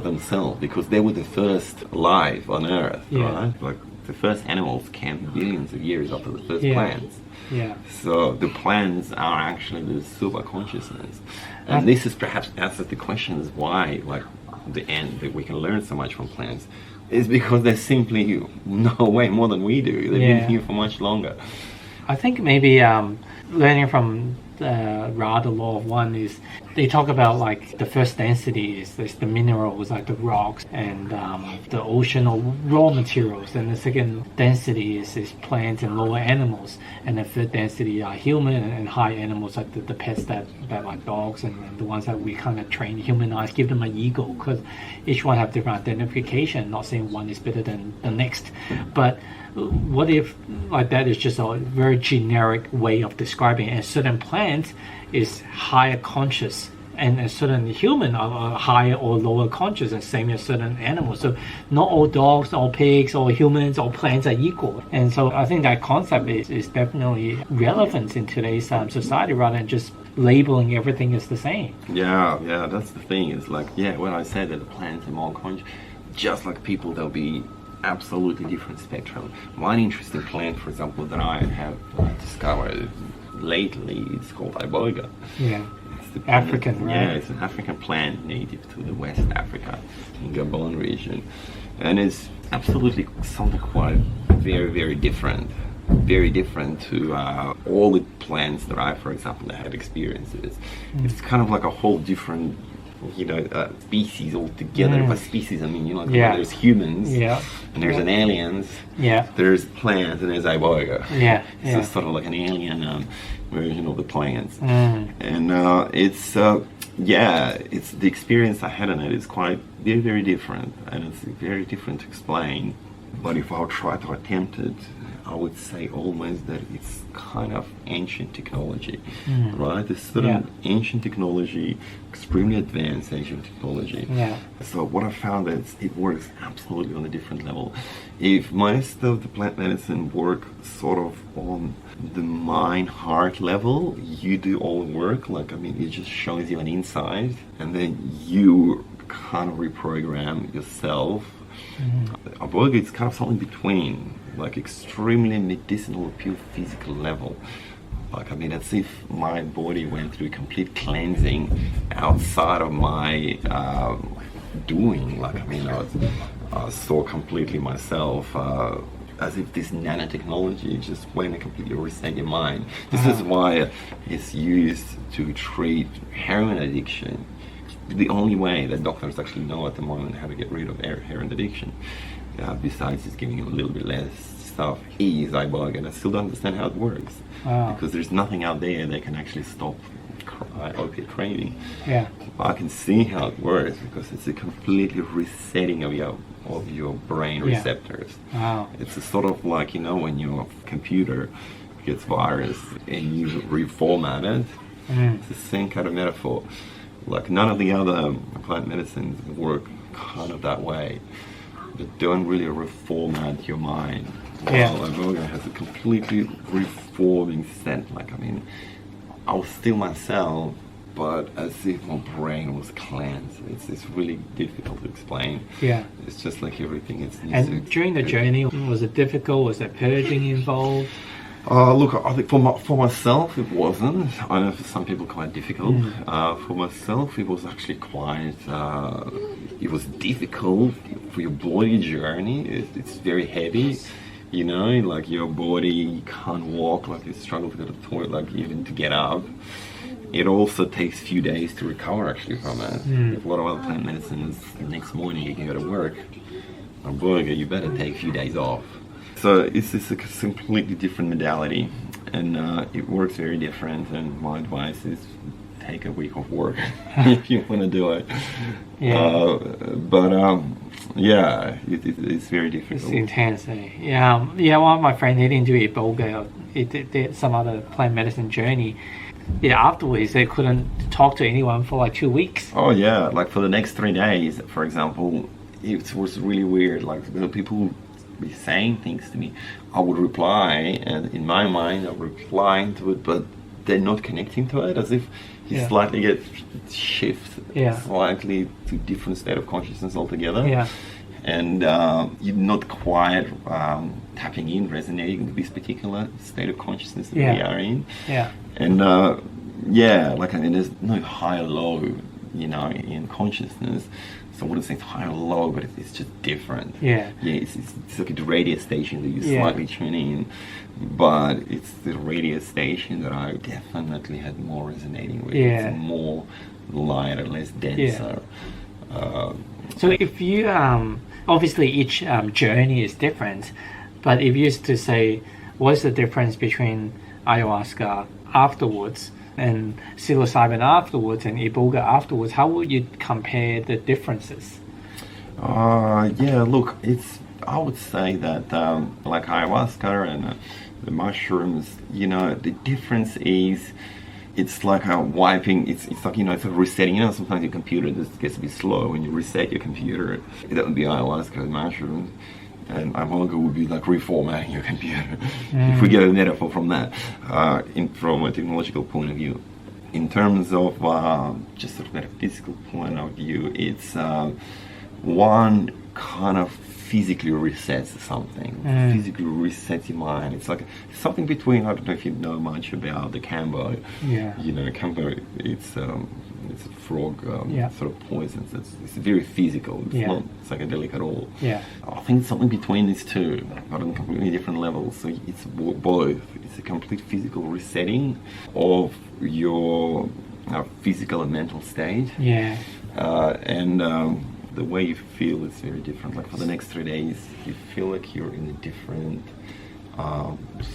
themselves, because they were the first life on Earth, right? Like the first animals came billions of years after the first plants. So the plants are actually the super consciousness, and this is perhaps answers the question is why that we can learn so much from plants is because they simply know way more than we do. They've been here for much longer. I think maybe learning from the law of one is they talk about the first density is the minerals like the rocks and the ocean or raw materials, and the second density is plants and lower animals, and the third density are human and high animals like the pets that like dogs and the ones that we kind of train, humanize, give them an ego, because each one have different identification. Not saying one is better than the next, but what if that is just a very generic way of describing it? A certain plant is higher conscious, and a certain human are higher or lower conscious, and same as certain animals. So not all dogs, all pigs, all humans, all plants are equal. And so I think that concept is definitely relevant in today's society, rather than just labeling everything as the same. Yeah, that's the thing. It's when I say that the plants are more conscious, just like people, they'll be absolutely different spectrum. One interesting plant, for example, that I have discovered lately, it's called Iboga. It's African, right? Yeah, it's an African plant native to the West Africa, in Gabon region, and it's absolutely something quite very, very different. Very different to all the plants that I, for example, have experienced. It's kind of like a whole different species altogether. By species, I mean, there's humans, and there's an aliens, there's plants, and there's Iboga. It's sort of like an alien version of the plants. And it's the experience I had on it is quite very, very different, and it's very different to explain. But if I'll try to attempt it, I would say almost that it's kind of ancient technology, right? It's sort of ancient technology, extremely advanced ancient technology. So what I found is it works absolutely on a different level. If most of the plant medicine work sort of on the mind-heart level, you do all the work. It just shows you an insight, and then you kind of reprogram yourself. Iboga, it's kind of something between, extremely medicinal, pure physical level. It's if my body went through complete cleansing outside of my doing. I saw completely myself, as if this nanotechnology just went and completely reset your mind. This is why it's used to treat heroin addiction. The only way that doctors actually know at the moment how to get rid of heroin addiction, besides just giving you a little bit less stuff, is Iboga, and I still don't understand how it works. Because there's nothing out there that can actually stop opiate craving. I can see how it works, because it's a completely resetting of your brain receptors. It's a sort of like, when your computer gets virus and you reformat it. It's the same kind of metaphor. None of the other plant medicines work kind of that way. But don't really reformat your mind. Yeah. While Iboga has a completely reforming scent. Like, I mean, I was still myself, but as if my brain was cleansed. It's really difficult to explain. Yeah. It's just like everything. And during the journey, was it difficult? Was there purging involved? Look, I think for myself it wasn't. I know for some people quite difficult. For myself it was actually quite, it was difficult for your body journey. It's very heavy, you know, like your body, you can't walk, like you struggle to go to the toilet, like even to get up. It also takes a few days to recover actually from it. A lot of other plant medicines, the next morning you can go to work. On Iboga, you better take a few days off. So it's a completely different modality, and it works very different. And my advice is take a week off work if you want to do it. Yeah. Yeah, it's very difficult. It's intense. Yeah. One of my friends, he didn't do Iboga. He did some other plant medicine journey. Yeah, afterwards they couldn't talk to anyone for like 2 weeks. Oh yeah, like for the next 3 days, for example, it was really weird. Like people be saying things to me, I would reply, and in my mind I'm replying to it, but they're not connecting to it, as if you slightly get shift slightly to different state of consciousness altogether. And you're not quite tapping in, resonating with this particular state of consciousness that we are in. And like, I mean, there's no high or low, you know, in consciousness. So I wouldn't say it's high or low, but it's just different. It's like a radio station that you slightly tune in, but it's the radio station that I definitely had more resonating with. It's more lighter, less denser. So if you, obviously each journey is different, but if you used to say, what's the difference between ayahuasca afterwards and psilocybin afterwards and Iboga afterwards, how would you compare the differences? Look, I would say that like ayahuasca and the mushrooms, you know, the difference is it's like wiping, it's like, you know, it's a resetting. You know, sometimes your computer just gets a bit slow when you reset your computer. That would be ayahuasca and mushrooms. And Iboga would be like reformatting your computer, if we get a metaphor from that, from a technological point of view. In terms of just a metaphysical point of view, it's one kind of physically resets something, physically resets your mind. It's like something between, I don't know if you know much about the Kambo. You know, Kambo, it's a frog sort of poison. It's very physical. It's not psychedelic at all. I think it's something between these two, but on completely different levels. So it's both. It's a complete physical resetting of your physical and mental state. And the way you feel is very different. Like for the next 3 days, you feel like you're in a different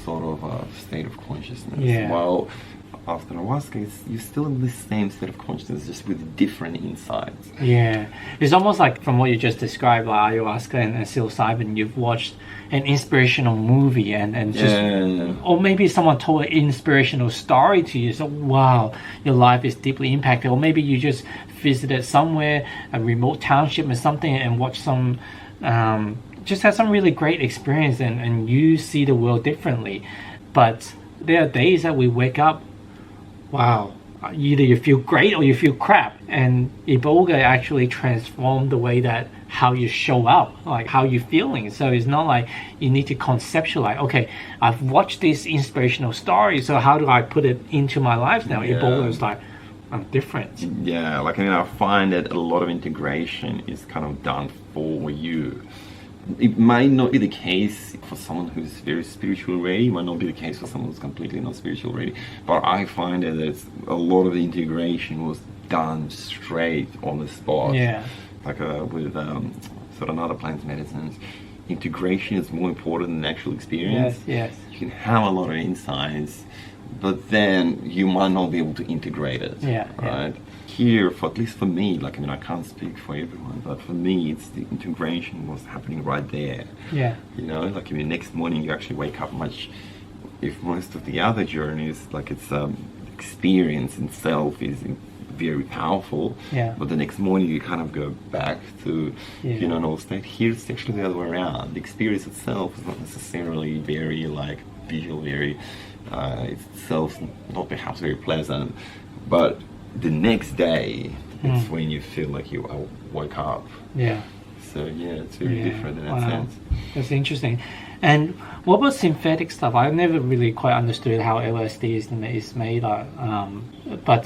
sort of state of consciousness. While after ayahuasca, you're still in the same state of consciousness, just with different insights. It's almost like, from what you just described, like ayahuasca and psilocybin, you've watched an inspirational movie and just, or maybe someone told an inspirational story to you, so wow, your life is deeply impacted. Or maybe you just visited somewhere, a remote township or something, and watched some just had some really great experience, and you see the world differently. But there are days that we wake up, wow, either you feel great or you feel crap. And Iboga actually transformed the way that how you show up, like how you're feeling. So it's not like you need to conceptualize, okay, I've watched this inspirational story, so how do I put it into my life now? Iboga is like, I'm different. Like, I mean, I find that a lot of integration is kind of done for you. It might not be the case for someone who's very spiritual ready. It might not be the case for someone who's completely not spiritual ready. But I find that a lot of the integration was done straight on the spot. Like with sort of other plant medicines, integration is more important than the actual experience. You can have a lot of insights, but then you might not be able to integrate it. Right? Here, for at least for me, like, I mean, I can't speak for everyone, but for me, it's the integration was happening right there. You know, like, I mean, next morning you actually wake up much. If most of the other journeys, like, it's experience itself is very powerful. Yeah. But the next morning you kind of go back to, normal state. Here it's actually the other way around. The experience itself is not necessarily very like visual, very itself not perhaps very pleasant, but the next day it's when you feel like you woke up. Yeah. So it's very different in that sense. That's interesting. And what about synthetic stuff? I've never really quite understood how LSD is made. But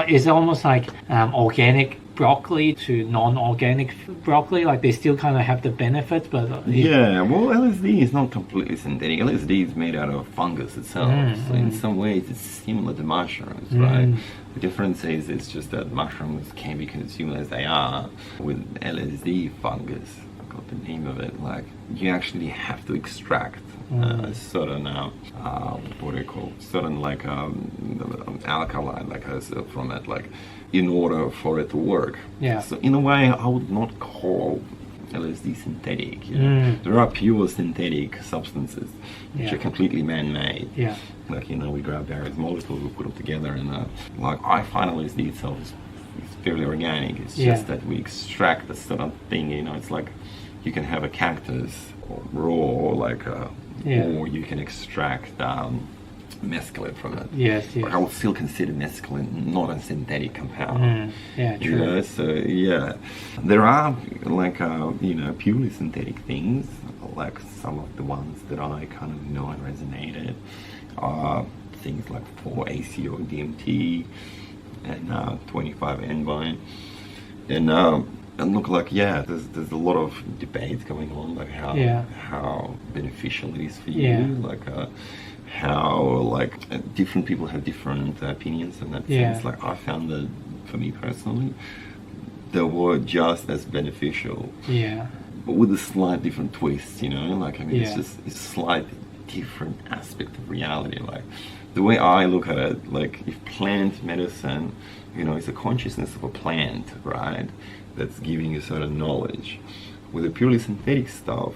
is it almost like organic broccoli to non-organic broccoli? Like they still kind of have the benefits, but well, LSD is not completely synthetic. LSD is made out of fungus itself, so in some ways it's similar to mushrooms, right? The difference is it's just that mushrooms can be consumed as they are. With LSD fungus, I forgot the name of it. Like you actually have to extract a certain what do you call certain like alkaline from it, like in order for it to work. So in a way I would not call LSD synthetic. There are pure synthetic substances which are completely man-made. Like we grab various molecules, we put them together, and like I find LSD itself is fairly organic. It's just that we extract a certain thing. It's like you can have a cactus or raw, or like or you can extract mescaline from it. But I would still consider mescaline not a synthetic compound. True. So there are like purely synthetic things, like some of the ones that I kind of know and resonated are things like 4-ACO DMT and 25-envine, and look like there's a lot of debates going on, like how beneficial it is for you, like how like different people have different opinions in that sense. Like I found that for me personally they were just as beneficial, but with a slight different twist, it's just a slight different aspect of reality. Like the way I look at it, like if plant medicine, it's a consciousness of a plant, right, that's giving you certain knowledge. With the purely synthetic stuff,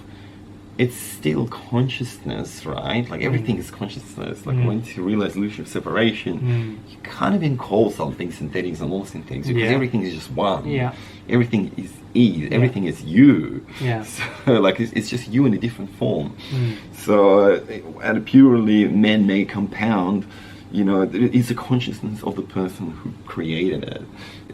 it's still consciousness, right? Like everything is consciousness. Like once you realize the illusion of separation, you can't even call something synthetics and non-synthetics, because everything is just one. Everything is everything is you. So like it's just you in a different form. So at a purely man-made compound, it's a consciousness of the person who created it,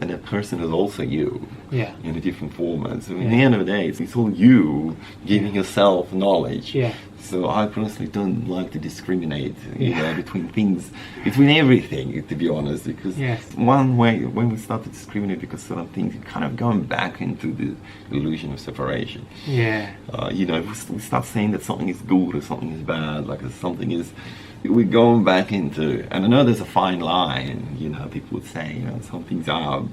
and that person is also you in a different format. So in the end of the day, it's all you giving yourself knowledge. So I personally don't like to discriminate between things, between everything, to be honest, because one way, when we start to discriminate because certain things, you're kind of going back into the illusion of separation. If we start saying that something is good or something is bad, like something is, we're going back into, and I know there's a fine line, people would say, some things are,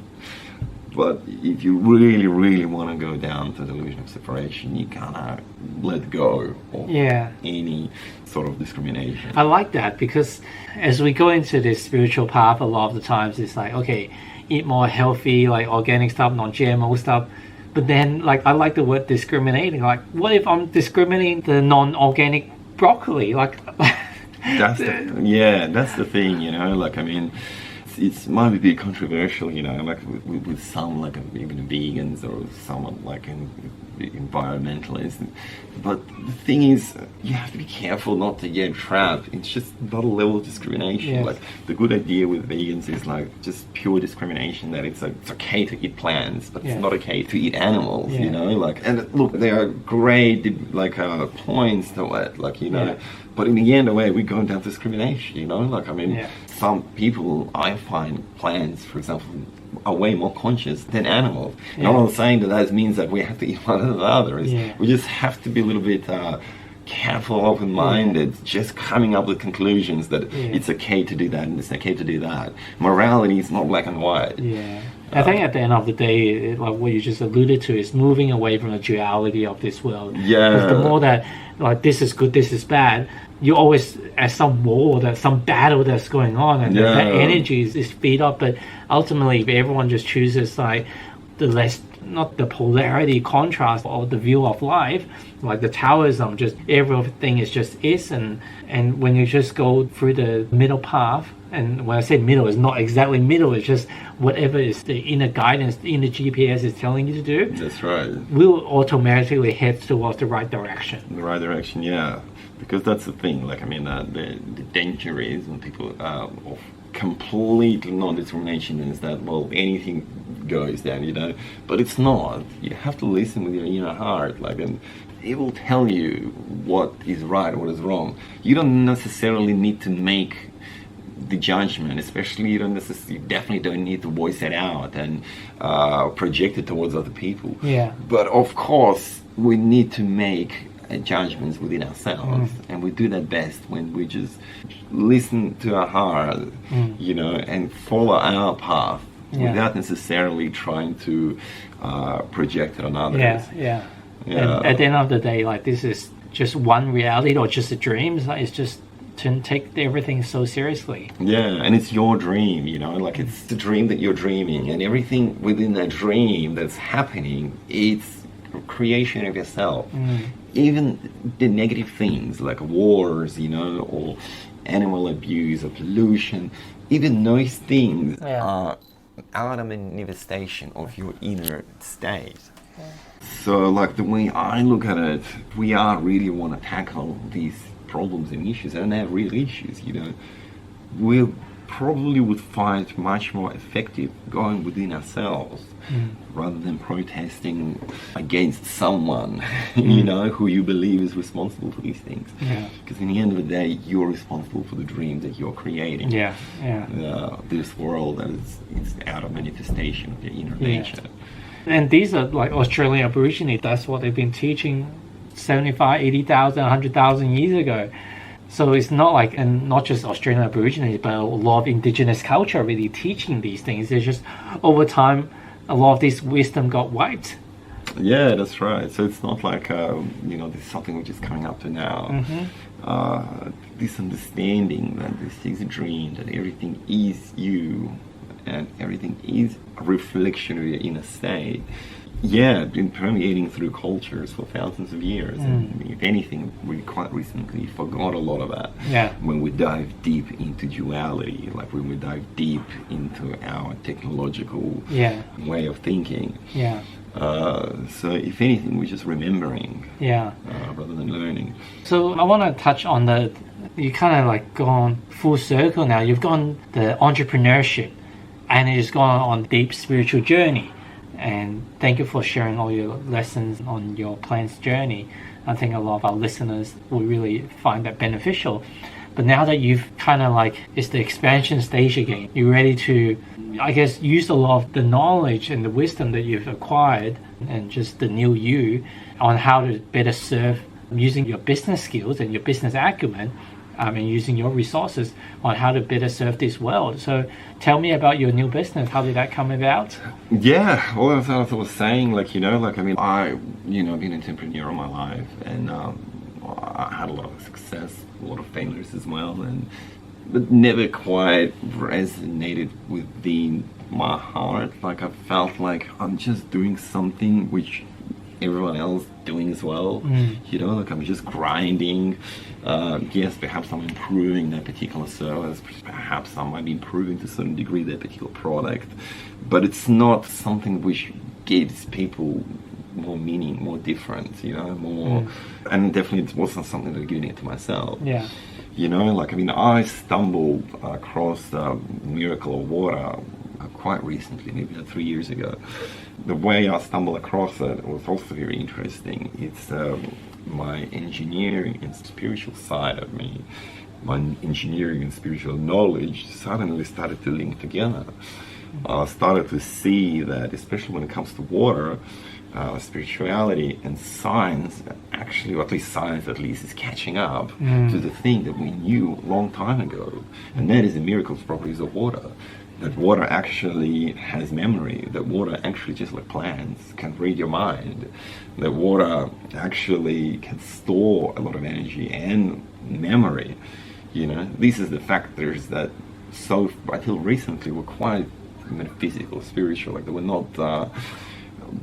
but if you really, really want to go down to the illusion of separation, you gotta let go of any sort of discrimination. I like that, because as we go into this spiritual path, a lot of the times it's like, okay, eat more healthy, like organic stuff, non-GMO stuff. But then, like, I like the word discriminating. Like, what if I'm discriminating the non-organic broccoli? Like, that's the thing, like, I mean, it might be a bit controversial, like with some, like even vegans or someone like an environmentalist. But the thing is, you have to be careful not to get trapped. It's just not a level of discrimination. Like the good idea with vegans is like just pure discrimination, that it's okay to eat plants, but it's not okay to eat animals. Like, and look, there are great like points to it, like but in the end, the way we're going down to discrimination, like, I mean, some people, I find plants, for example, are way more conscious than animals. And I'm not saying that means that we have to eat one or the other. We just have to be a little bit careful, open-minded, just coming up with conclusions that it's okay to do that and it's okay to do that. Morality is not black and white. I think at the end of the day, like what you just alluded to, is moving away from the duality of this world. The more that, like, this is good, this is bad, you always at some war, that some battle that's going on, and that energy is feed up. But ultimately, if everyone just chooses, like, the less, not the polarity contrast of the view of life, like the Taoism, just everything is just is, and when you just go through the middle path, and when I say middle, it's not exactly middle, it's just whatever is the inner guidance, the inner GPS is telling you to do. That's right. We'll automatically head towards the right direction. The right direction, yeah. Because that's the thing, like, I mean, the danger is when people of complete non-determination is that, well, anything goes then, you know, but it's not. You have to listen with your inner heart, like, and it will tell you what is right, what is wrong. You don't necessarily need to make the judgment, especially you definitely don't need to voice it out and project it towards other people. Yeah. But of course, we need to make judgments within ourselves, and we do that best when we just listen to our heart, you know, and follow our path without necessarily trying to project it on others. Yeah. And at the end of the day, like, this is just one reality or just a dream. It's just to take everything so seriously. Yeah, and it's your dream, you know, like, it's the dream that you're dreaming, and everything within that dream that's happening, it's a creation of yourself. Even the negative things like wars, you know, or animal abuse or pollution, even those things are out of manifestation of your inner state. So, like, the way I look at it, we are really want to tackle these problems and issues, and they're real issues, you know. We probably would find much more effective going within ourselves rather than protesting against someone, you know, who you believe is responsible for these things. Because in the end of the day, you're responsible for the dream that you're creating. This world that is out of manifestation of your inner nature. And these are like Australian Aborigines. That's what they've been teaching 75, 80,000, 100,000 years ago. So it's not like, and not just Australian Aborigines, but a lot of indigenous culture really teaching these things. It's just over time, a lot of this wisdom got wiped. Yeah, that's right. So it's not like, you know, this is something which is coming up to now. This understanding that this is a dream, that everything is you, and everything is a reflection of your inner state. Yeah, been permeating through cultures for thousands of years. And if anything, we quite recently forgot a lot of that. When we dive deep into duality, like when we dive deep into our technological way of thinking. So if anything, we're just remembering rather than learning. So I want to touch on you kind of like gone full circle now. You've gone the entrepreneurship, and it's gone on a deep spiritual journey. And thank you for sharing all your lessons on your plant's journey. I think a lot of our listeners will really find that beneficial. But now that you've kind of like, it's the expansion stage again, you're ready to, I guess, use a lot of the knowledge and the wisdom that you've acquired and just the new you on how to better serve using your business skills and your business acumen, and using your resources on how to better serve this world. So tell me about your new business. How did that come about? Yeah, well, as I was saying, like, you know, like, I mean, you know, been an entrepreneur all my life, and I had a lot of success, a lot of failures as well, but never quite resonated within my heart. Like, I felt like I'm just doing something which everyone else doing as well, you know, like I'm just grinding. Yes, perhaps I'm improving that particular service, perhaps I might be improving to a certain degree that particular product, but it's not something which gives people more meaning, more difference, you know, more, and definitely it wasn't something that I'm giving it to myself. You know, like, I mean, I stumbled across the miracle of water quite recently, maybe 3 years ago. The way I stumbled across it was also very interesting. It's my engineering and spiritual side of me, my engineering and spiritual knowledge suddenly started to link together. I started to see that, especially when it comes to water, spirituality and science, actually, or at least science at least, is catching up to the thing that we knew a long time ago, and that is the miracle properties of water. That water actually has memory, that water actually, just like plants, can read your mind, that water actually can store a lot of energy and memory. You know, these are the factors that until recently were quite metaphysical, spiritual, like they were not.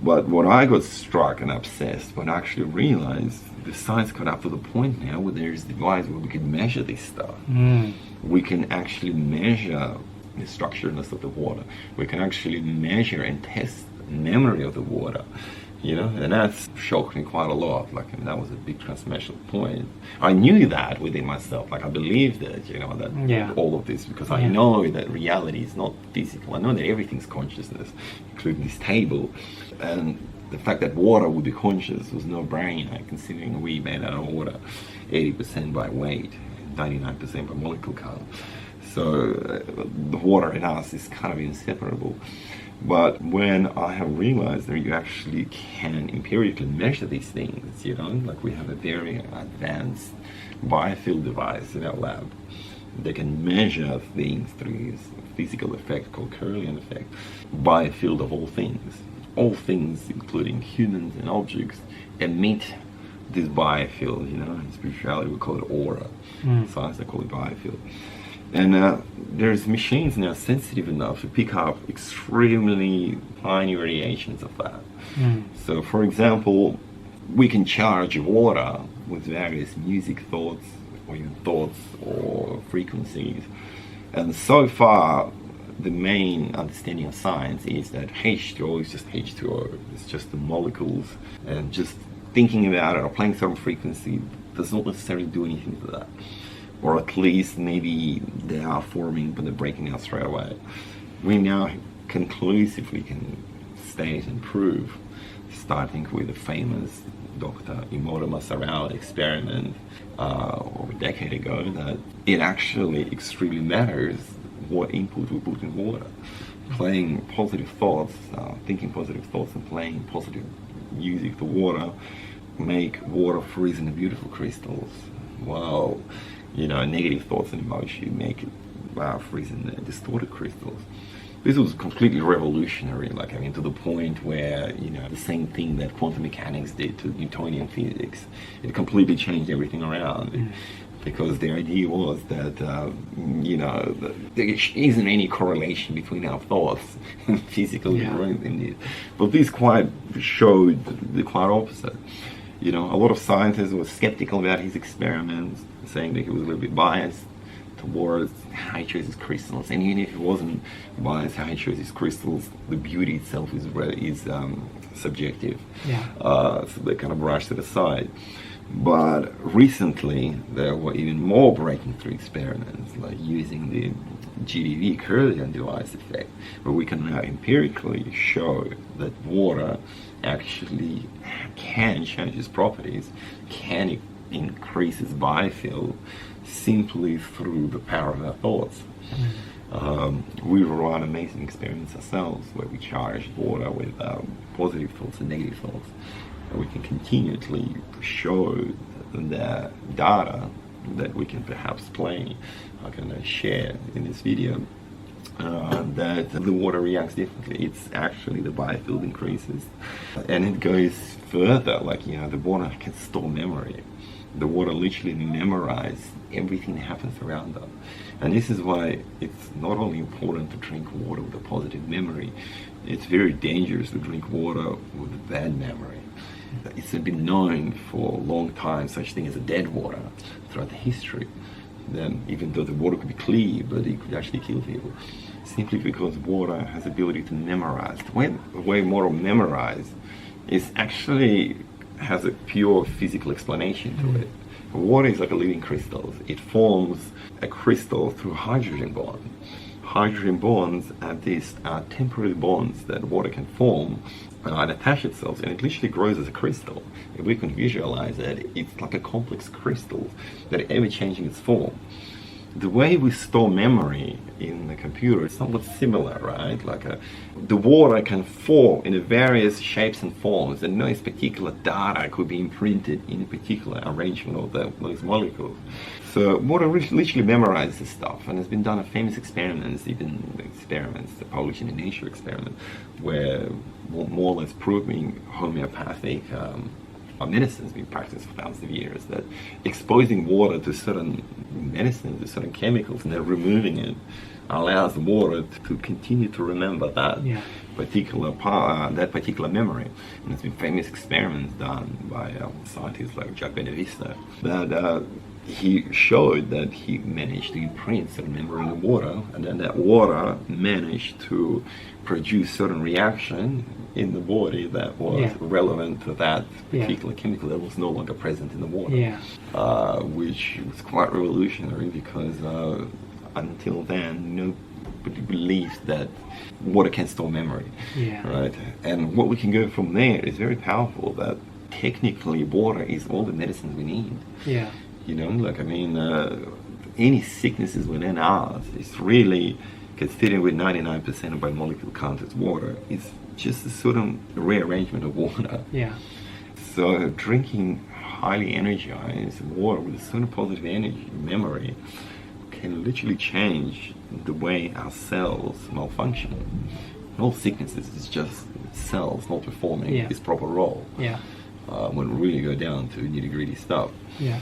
But what I got struck and obsessed when I actually realized the science got up to the point now where there's a device where we can measure this stuff. We can actually measure the structuredness of the water. We can actually measure and test the memory of the water. And that's shocked me quite a lot. That was a big transformational point. I knew that within myself. I believed it, that all of this, because I know that reality is not physical. I know that everything's consciousness, including this table. And the fact that water would be conscious was no-brainer, considering we made out of water 80% by weight, 99% by molecule count. So the water in us is kind of inseparable. But when I have realized that you actually can empirically measure these things, we have a very advanced biofield device in our lab that can measure things through this physical effect called Kirlian effect, biofield of all things. All things, including humans and objects, emit this biofield. In spirituality we call it aura. Science they call it biofield. And there's machines now sensitive enough to pick up extremely tiny variations of that. So, for example, we can charge water with various music thoughts, or even thoughts or frequencies. And so far, the main understanding of science is that H2O is just H2O. It's just the molecules, and just thinking about it or playing some frequency does not necessarily do anything to that. Or at least maybe they are forming but they're breaking out straight away. We now conclusively can state and prove, starting with the famous Dr. Imoto Masaral experiment over a decade ago, that it actually extremely matters what input we put in water. Playing positive thoughts, thinking positive thoughts and playing positive music to water make water freeze into beautiful crystals. Wow. Negative thoughts and emotion make it freeze in distorted crystals. This was completely revolutionary, to the point where, the same thing that quantum mechanics did to Newtonian physics. It completely changed everything around. Because the idea was that, there isn't any correlation between our thoughts and physical indeed. But this quite showed the quite opposite. A lot of scientists were skeptical about his experiments, saying that he was a little bit biased towards how he chose his crystals. And even if he wasn't biased how he chose his crystals, the beauty itself is subjective. So they kind of brushed it aside. But recently, there were even more breaking through experiments, like using the GDV Kirlian device effect, where we can now empirically show that water actually can change its properties, can increase its biofield simply through the power of our thoughts. We run amazing experiments ourselves where we charge water with positive thoughts and negative thoughts. And we can continually show the data that we can perhaps play. I can share in this video that the water reacts differently. It's actually the biofield increases, and it goes further. The water can store memory. The water literally memorizes everything that happens around them. And this is why it's not only important to drink water with a positive memory, it's very dangerous to drink water with a bad memory. It's been known for a long time, such thing as a dead water throughout the history. Then, even though the water could be clear, but it could actually kill people. Simply because water has the ability to memorize. The way water memorize is actually has a pure physical explanation to it. Water is like a living crystal. It forms a crystal through hydrogen bonds. Hydrogen bonds are these temporary bonds that water can form and attach itself, and it literally grows as a crystal. If we can visualize it, it's like a complex crystal that is ever changing its form. The way we store memory in the computer is somewhat similar, right? The water can form in various shapes and forms, and no particular data could be imprinted in a particular arrangement of those molecules. So water literally memorizes this stuff, and there's been done famous experiments, the published in the Nature experiment, where more or less proving homeopathic medicines being practiced for thousands of years, that exposing water to certain medicines, to certain chemicals, and then removing it allows the water to continue to remember that particular that particular memory. And there's been famous experiments done by scientists like Jack Benevista that he showed that he managed to imprint certain memory in the water, and then that water managed to produce certain reaction in the body that was relevant to that particular chemical that was no longer present in the water, which was quite revolutionary because until then nobody believed that water can store memory, right? And what we can go from there is very powerful, that technically water is all the medicines we need. You know, like, I mean, any sicknesses within us is really, considering with 99% of by molecule count is water, is just a certain rearrangement of water. So drinking highly energized water with a certain positive energy, memory, can literally change the way our cells malfunction. All sicknesses is just cells not performing its proper role. When we really go down to nitty-gritty stuff. When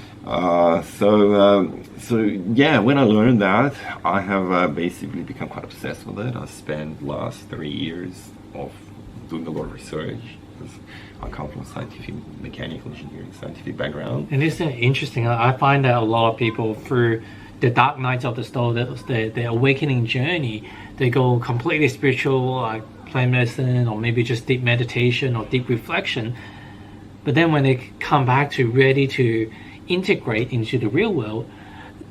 I learned that, I have basically become quite obsessed with it. I spent the last 3 years of doing a lot of research. I come from scientific, mechanical engineering, scientific background. And it's interesting. I find that a lot of people, through the dark nights of the soul, the awakening journey, they go completely spiritual, like plant medicine, or maybe just deep meditation or deep reflection. But then when they come back to ready to integrate into the real world,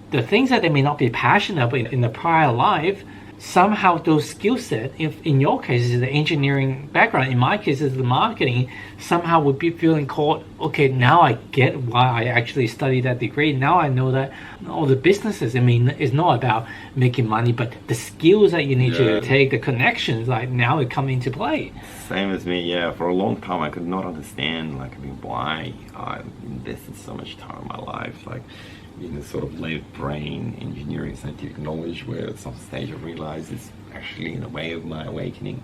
the things that they may not be passionate about in the prior life, somehow those skill set, if in your case is the engineering background, in my case is the marketing, somehow would be feeling called, okay, now I get why I actually studied that degree. Now I know that all the businesses, I mean, it's not about making money, but the skills that you need to take, the connections, like now it come into play. Same as me, for a long time I could not understand, like, I mean, why I invested so much time in my life, like, in this sort of left brain engineering scientific knowledge, where at some stage I realized it's actually in a way of my awakening,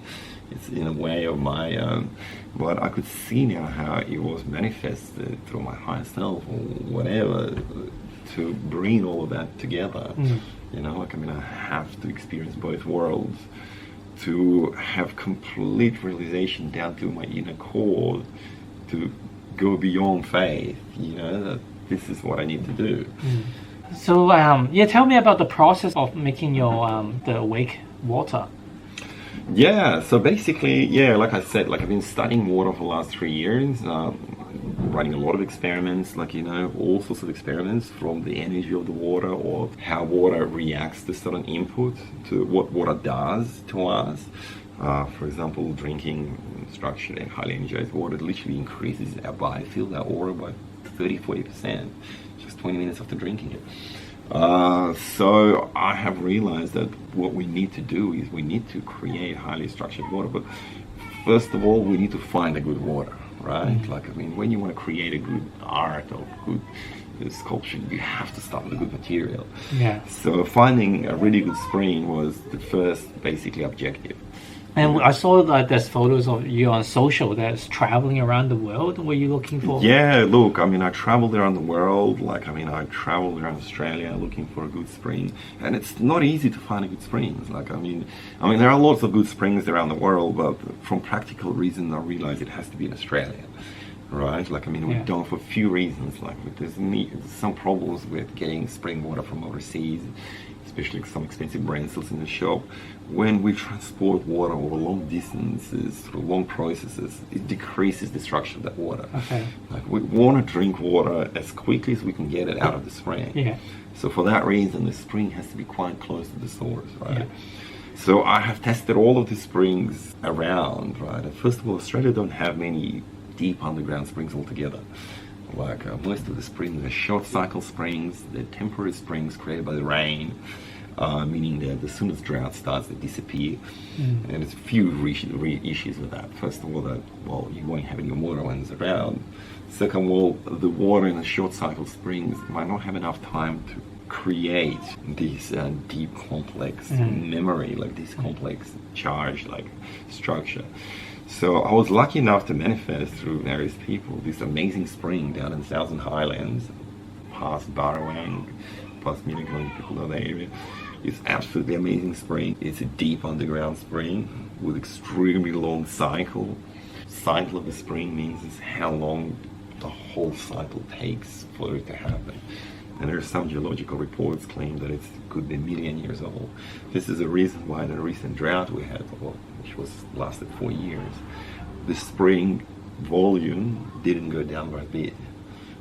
it's in a way of my but I could see now how it was manifested through my higher self or whatever, to bring all of that together. You know, like, I mean, I have to experience both worlds to have complete realization down to my inner core, to go beyond faith, you know, that this is what I need to do. So, tell me about the process of making your the awake water. So basically, like I said, like, I've been studying water for the last 3 years, running a lot of experiments, like, you know, all sorts of experiments, from the energy of the water or how water reacts to certain input, to what water does to us. For example, drinking structured and highly energized water literally increases our biofield, our aura, by 30-40%, just 20 minutes after drinking it. So I have realized that what we need to do is we need to create highly structured water. But first of all, we need to find a good water, right? Like, I mean, when you want to create a good art or good sculpture, you have to start with a good material. So finding a really good spring was the first basically objective. And I saw that there's photos of you on social that's traveling around the world. Were you looking for? Look, I mean, I traveled around the world. Like, I mean, I traveled around Australia looking for a good spring, and it's not easy to find a good springs. Like, I mean, there are lots of good springs around the world, but from practical reasons, I realized it has to be in Australia, right? Like, I mean, we've done for a few reasons. Like, there's some problems with getting spring water from overseas, especially some expensive brand still in the shop. When we transport water over long distances, through long processes, it decreases the structure of that water. Like, we want to drink water as quickly as we can get it out of the spring. So for that reason, the spring has to be quite close to the source, right? So I have tested all of the springs around, right? And first of all, Australia don't have many deep underground springs altogether. Like, most of the springs are short cycle springs, they're temporary springs created by the rain, meaning that as soon as drought starts, they disappear. And there's a few issues with that. First of all, that, well, you won't have any water when it's around. Second of all, the water in the short cycle springs might not have enough time to create this deep complex memory, like this complex charge, like structure. So I was lucky enough to manifest through various people this amazing spring down in the Southern Highlands, past Barrawang, past Millington, people know that area, It's absolutely amazing spring. It's a deep underground spring with extremely long cycle. Cycle of the spring means it's how long the whole cycle takes for it to happen. And there are some geological reports claim that it could be a million years old. This is the reason why the recent drought we had, which lasted 4 years, the spring volume didn't go down by a bit,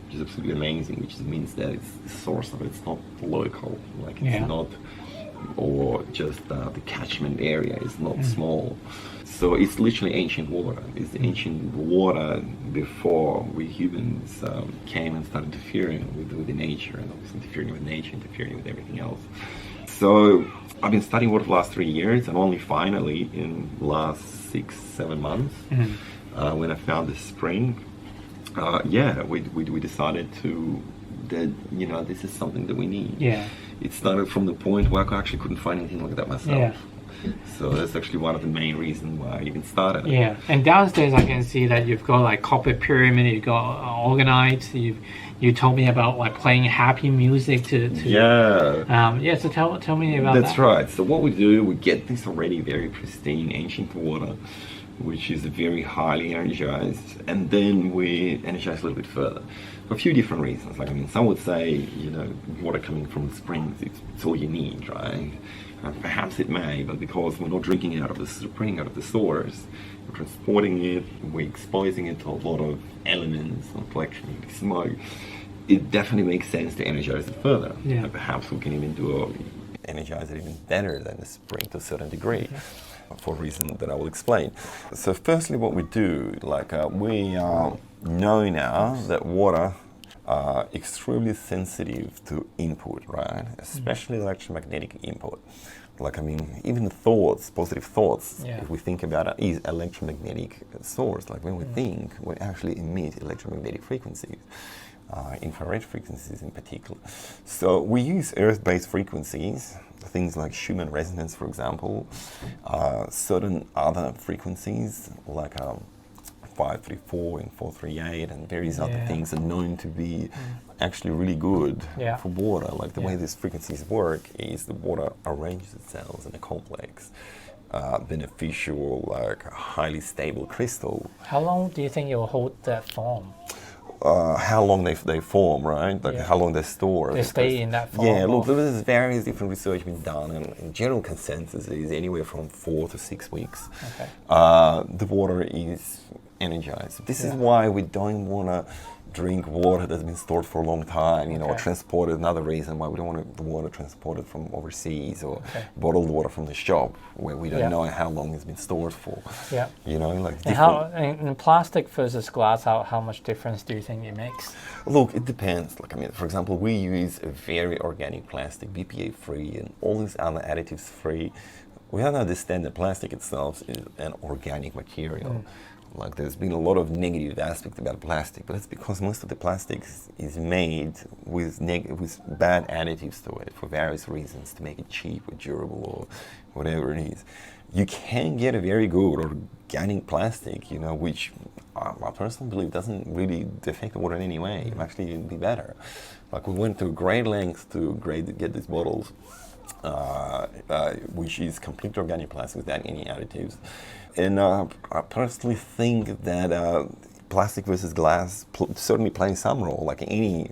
which is absolutely amazing, which means that it's the source of it's not local, like it's not, or just the catchment area is not small. So it's literally ancient water. It's the ancient water before we humans came and started interfering with the nature, and obviously interfering with nature, interfering with everything else. So I've been studying water for the last 3 years, and only finally in the last 6-7 months, when I found this spring, we decided that this is something that we need. Yeah. It started from the point where I actually couldn't find anything like that myself. Yeah. So that's actually one of the main reasons why I even started it. Yeah, and downstairs I can see that you've got like copper pyramid, you've got organites, you told me about like playing happy music to so tell me about that. That's right. So what we do, we get this already very pristine ancient water, which is very highly energized, and then we energize a little bit further for a few different reasons. Some would say, water coming from the springs, it's all you need, right? And perhaps it may, but because we're not drinking it out of the spring, out of the source, we're transporting it, we're exposing it to a lot of elements, electronic smoke, it definitely makes sense to energize it further. Yeah. And perhaps we can even energize it even better than the spring to a certain degree. For a reason that I will explain. So firstly, what we do, we know now that water are extremely sensitive to input, right? Especially electromagnetic input. Even thoughts, positive thoughts, if we think about it, is electromagnetic source. When we think, we actually emit electromagnetic frequencies. Infrared frequencies in particular. So we use earth-based frequencies, things like Schumann resonance, for example, certain other frequencies like 534 and 438 and various other things are known to be actually really good for water. The way these frequencies work is the water arranges itself in a complex, beneficial, highly stable crystal. How long do you think it will hold that form? How long they form, right? How long they store. They stay in that form. Yeah, look, there's various different research been done, and general consensus is anywhere from 4 to 6 weeks. Okay. The water is energized. This is why we don't want to drink water that's been stored for a long time, or transported. Another reason why we don't want the water transported from overseas or bottled water from the shop where we don't know how long it's been stored for. Yeah. And plastic versus glass, how much difference do you think it makes? Look, it depends. For example, we use a very organic plastic, BPA free and all these other additives free. We have to understand that plastic itself is an organic material. There's been a lot of negative aspects about plastic, but that's because most of the plastics is made with bad additives to it for various reasons, to make it cheap or durable or whatever it is. You can get a very good organic plastic, which I personally believe doesn't really affect the water in any way. It actually be better. We went to great lengths to get these bottles, which is completely organic plastic without any additives. And I personally think that plastic versus glass certainly plays some role. Any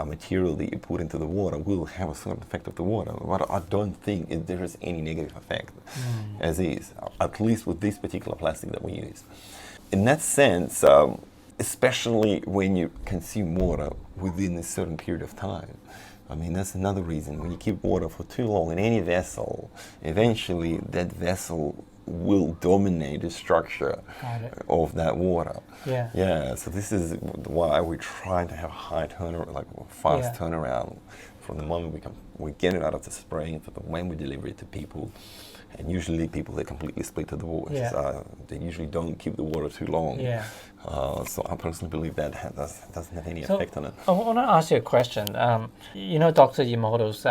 material that you put into the water will have a certain effect of the water. But I don't think there is any negative effect, as is, at least with this particular plastic that we use. In that sense, especially when you consume water within a certain period of time, that's another reason. When you keep water for too long in any vessel, eventually that vessel will dominate the structure of that water. So this is why we try to have high turnaround, fast turnaround from the moment we get it out of the spring to when we deliver it to people. And usually people, they completely split to the water. They usually don't keep the water too long. So I personally believe that doesn't have any effect on it. I want to ask you a question. Dr. Emoto's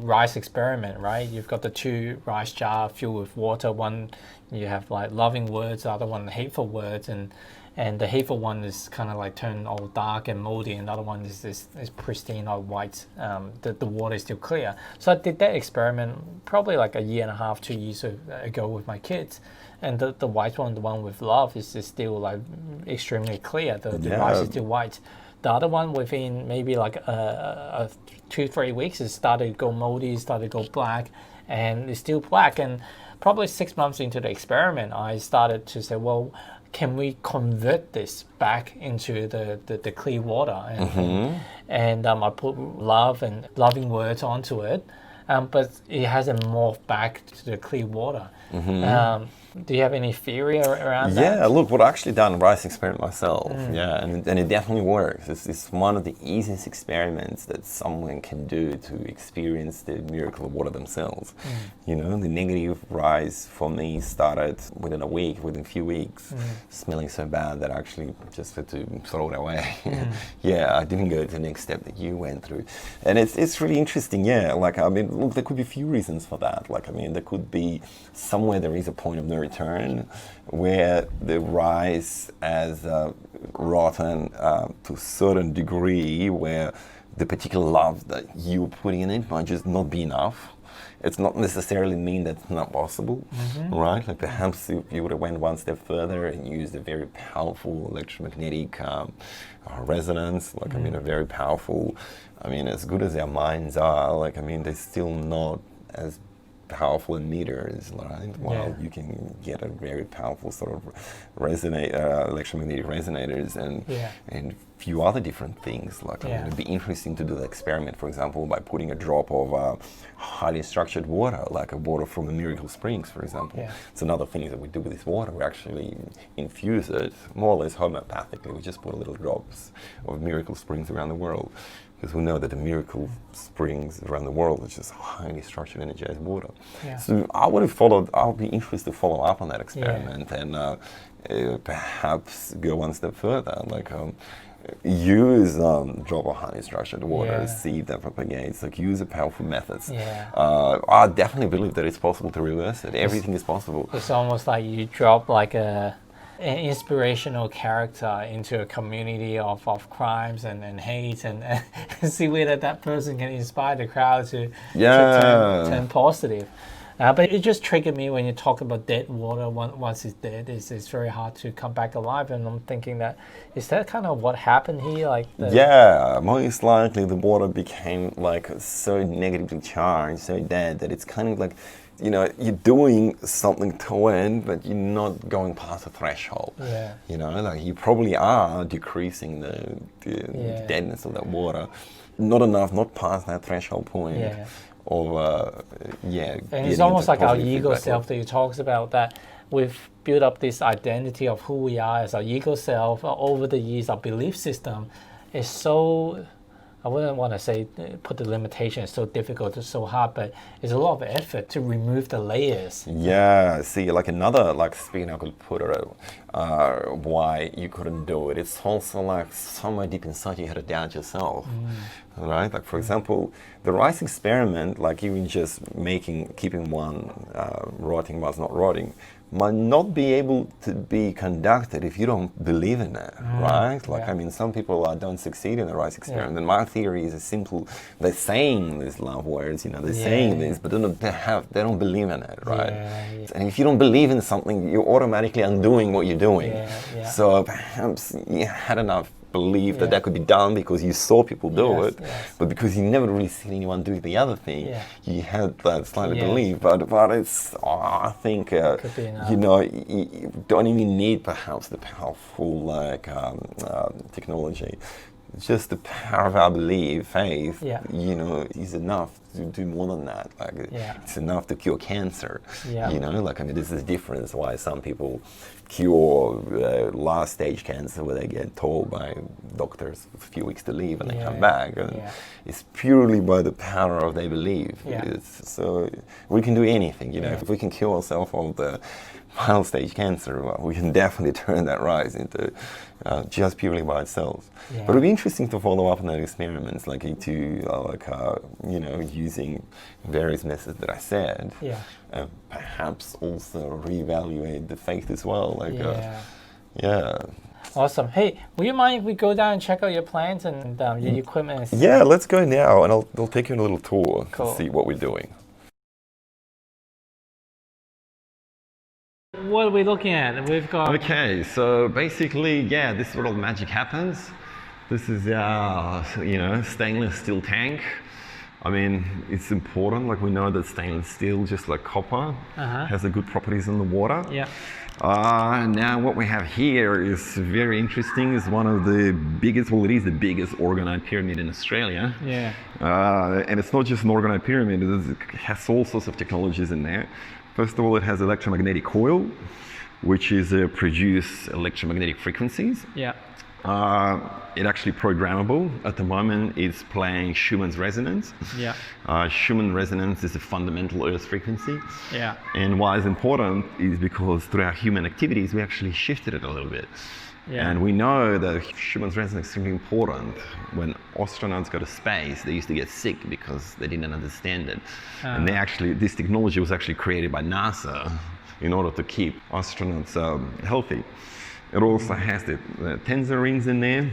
rice experiment, right? You've got the 2 rice jars filled with water. One you have loving words, the other one hateful words, and and the hateful one is kind of like turned all dark and moldy, and the other one is pristine or white. The water is still clear. So I did that experiment probably like a year and a half, 2 years ago with my kids, and the white one, the one with love, is still like extremely clear. The rice is still white. The other one, within maybe like 2-3 weeks, it started to go moldy, started to go black, and it's still black. And probably 6 months into the experiment, I started to say, well, can we convert this back into the clear water? And I put love and loving words onto it, but it hasn't morphed back to the clear water. Do you have any theory around that? Yeah, look, what I actually done a rice experiment myself. And it definitely works. It's one of the easiest experiments that someone can do to experience the miracle of water themselves. You know, the negative rice for me started within a few weeks, smelling so bad that I actually just had to throw it away. I didn't go to the next step that you went through. And it's really interesting, like, I mean, look, there could be a few reasons for that. Like, I mean, there could be somewhere there is a point of no return where the rice has rotten to a certain degree, where the particular love that you're putting in it might just not be enough. It's not necessarily mean that's not possible, right? Like perhaps if you would have went one step further and used a very powerful electromagnetic resonance, like I mean, a very powerful, I mean, as good as our minds are, like I mean, they're still not as powerful emitters, right? While you can get a very powerful sort of electromagnetic resonators and a few other different things. Like I mean, it'd be interesting to do the experiment, for example, by putting a drop of highly structured water, like a water from the Miracle Springs, for example. It's another thing that we do with this water. We actually infuse it more or less homeopathically. We just put little drops of Miracle Springs around the world, because we know that the miracle springs around the world is just highly structured, energized water. So I would be interested to follow up on that experiment and perhaps go one step further, like use drop of highly structured water, see if that propagates, like use the powerful methods. I definitely believe that it's possible to reverse it. Everything is possible. It's almost like you drop like an inspirational character into a community of crimes and hate and see whether that person can inspire the crowd to turn positive. But it just triggered me when you talk about dead water. Once it's dead, it's very hard to come back alive. And I'm thinking is that kind of what happened here? Like most likely the water became like so negatively charged, so dead, that it's kind of like, you know, you're doing something to it, but you're not going past the threshold. You know, like you probably are decreasing the deadness of that water. Not enough, not past that threshold point. Of and it's almost like our ego self that you talks about, that we've built up this identity of who we are as our ego self over the years. Our belief system is so, I wouldn't want to say put the limitation, it's so difficult, it's so hard, but it's a lot of effort to remove the layers. See, like another like spin I could put it why you couldn't do it. It's also like somewhere deep inside you had to doubt yourself. Right? Like for example, the rice experiment, like even just keeping one rotting whilst not rotting, might not be able to be conducted if you don't believe in it, right? Like, I mean, some people don't succeed in the rice experiment. And my theory is simple. They're saying these love words, you know, they're saying this, but they don't believe in it, right? And if you don't believe in something, you're automatically undoing what you're doing. So perhaps you had enough believe that could be done because you saw people do it, but because you never really seen anyone do the other thing, you had that slightly belief. But it's, I think, you know, you don't even need perhaps the powerful like technology. Just the power of our belief, faith, you know, is enough to do more than that. Like it's enough to cure cancer. You know, like I mean, this is the difference why some people cure last stage cancer where they get told by doctors a few weeks to leave and they come back. And it's purely by the power of their belief. So we can do anything, you know, if we can cure ourselves of the final stage cancer, well, we can definitely turn that rice into just purely by itself. But it'll be interesting to follow up on those experiments, like you know, using various methods that I said. Perhaps also reevaluate the faith as well. Like, Awesome. Hey, will you mind if we go down and check out your plants and your equipment? Yeah, let's go now, and I'll take you on a little tour Cool. to see what we're doing. What are we looking at? We've got... Okay, so basically, yeah, this is where all the magic happens. This is our, stainless steel tank. I mean, it's important, like we know that stainless steel, just like copper, has the good properties in the water. Yeah. Now what we have here is very interesting. It's one of the biggest, well, it is the biggest orgonite pyramid in Australia. Yeah. And it's not just an orgonite pyramid, it has all sorts of technologies in there. First of all, it has electromagnetic coil, which is produce electromagnetic frequencies. Yeah. It's actually programmable. At the moment, it's playing Schumann's resonance. Yeah. Schumann resonance is a fundamental Earth frequency. Yeah. And why it's important is because through our human activities, we actually shifted it a little bit. Yeah. And we know that Schumann's resonance is extremely important. When astronauts go to space, they used to get sick because they didn't understand it. And this technology was actually created by NASA in order to keep astronauts healthy. It also has the tensor rings in there,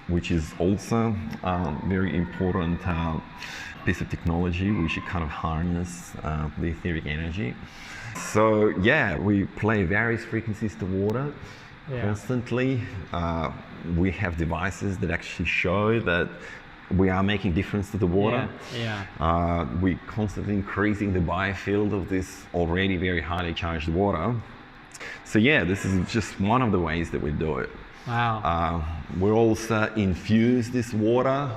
which is also a very important piece of technology which you kind of harness the etheric energy. So yeah, we play various frequencies to water constantly. We have devices that actually show that we are making difference to the water. We're constantly increasing the biofield of this already very highly charged water. So yeah, this is just one of the ways that we do it. Wow. We also infuse this water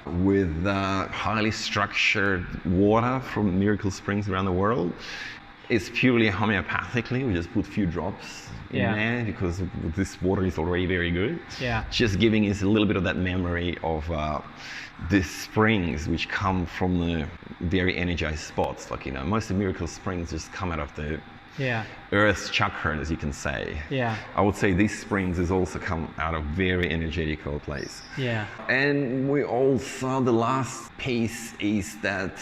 with highly structured water from miracle springs around the world. It's purely homeopathically. We just put a few drops in there because this water is already very good. Yeah. Just giving us a little bit of that memory of the springs which come from the very energized spots. Like, most of the miracle springs just come out of the Earth's chakra, as you can say. Yeah. I would say these springs has also come out of very energetical place. Yeah. And we also, the last piece is that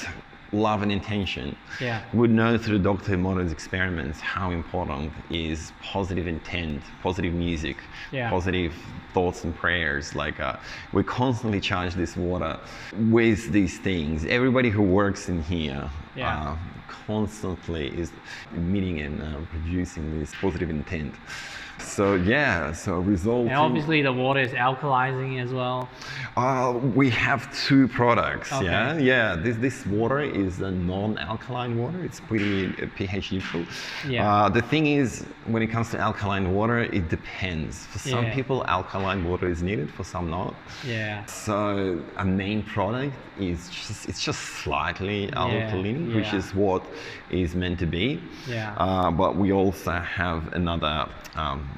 love and intention. Yeah. We know through Dr. Emoto's experiments how important is positive intent, positive music, positive thoughts and prayers. Like we constantly charge this water with these things. Everybody who works in here constantly is emitting and producing this positive intent. So resulting... And obviously the water is alkalizing as well. We have two products. Okay. This water is a non-alkaline water. It's pretty pH neutral. The thing is, when it comes to alkaline water, it depends. For some people, alkaline water is needed. For some, not. So a main product is just slightly alkaline, which is what is meant to be. But we also have another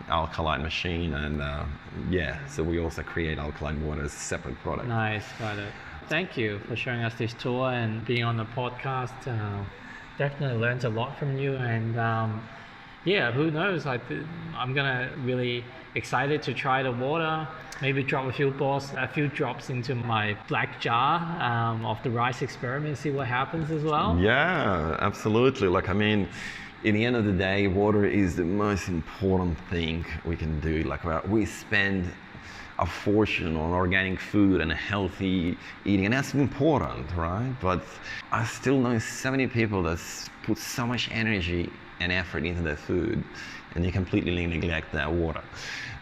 alkaline machine, and so we also create alkaline water as a separate product. Nice, got it. Thank you for showing us this tour and being on the podcast. Definitely learned a lot from you, and who knows, I'm gonna really excited to try the water, maybe drop a few drops into my black jar of the rice experiment, see what happens as well. Yeah, absolutely. In the end of the day, water is the most important thing we can do. We spend a fortune on organic food and healthy eating, and that's important, right? But I still know so many people that put so much energy and effort into their food, and they completely neglect their water.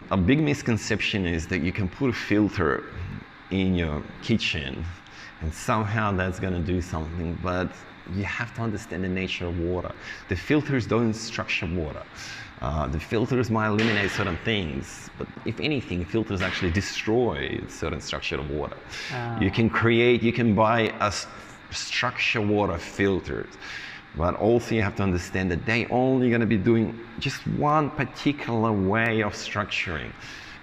A big misconception is that you can put a filter in your kitchen and somehow that's going to do something, but you have to understand the nature of water. The filters don't structure water. The filters might eliminate certain things, but if anything, filters actually destroy certain structure of water. You can buy a structure water filters, but also you have to understand that they only going to be doing just one particular way of structuring.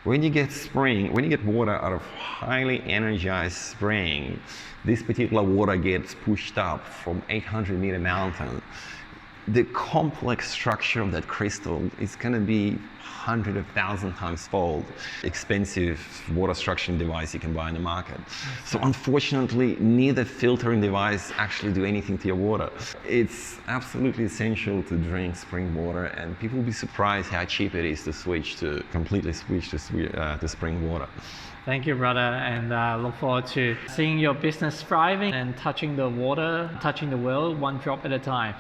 When you get water out of highly energized spring, this particular water gets pushed up from 800-meter mountain the complex structure of that crystal is going to be 100,000 times fold expensive water structuring device you can buy in the market. So unfortunately, neither filtering device actually do anything to your water. It's absolutely essential to drink spring water, and people will be surprised how cheap it is to completely switch to spring water. Thank you, brother, and look forward to seeing your business thriving and touching the water, touching the world one drop at a time.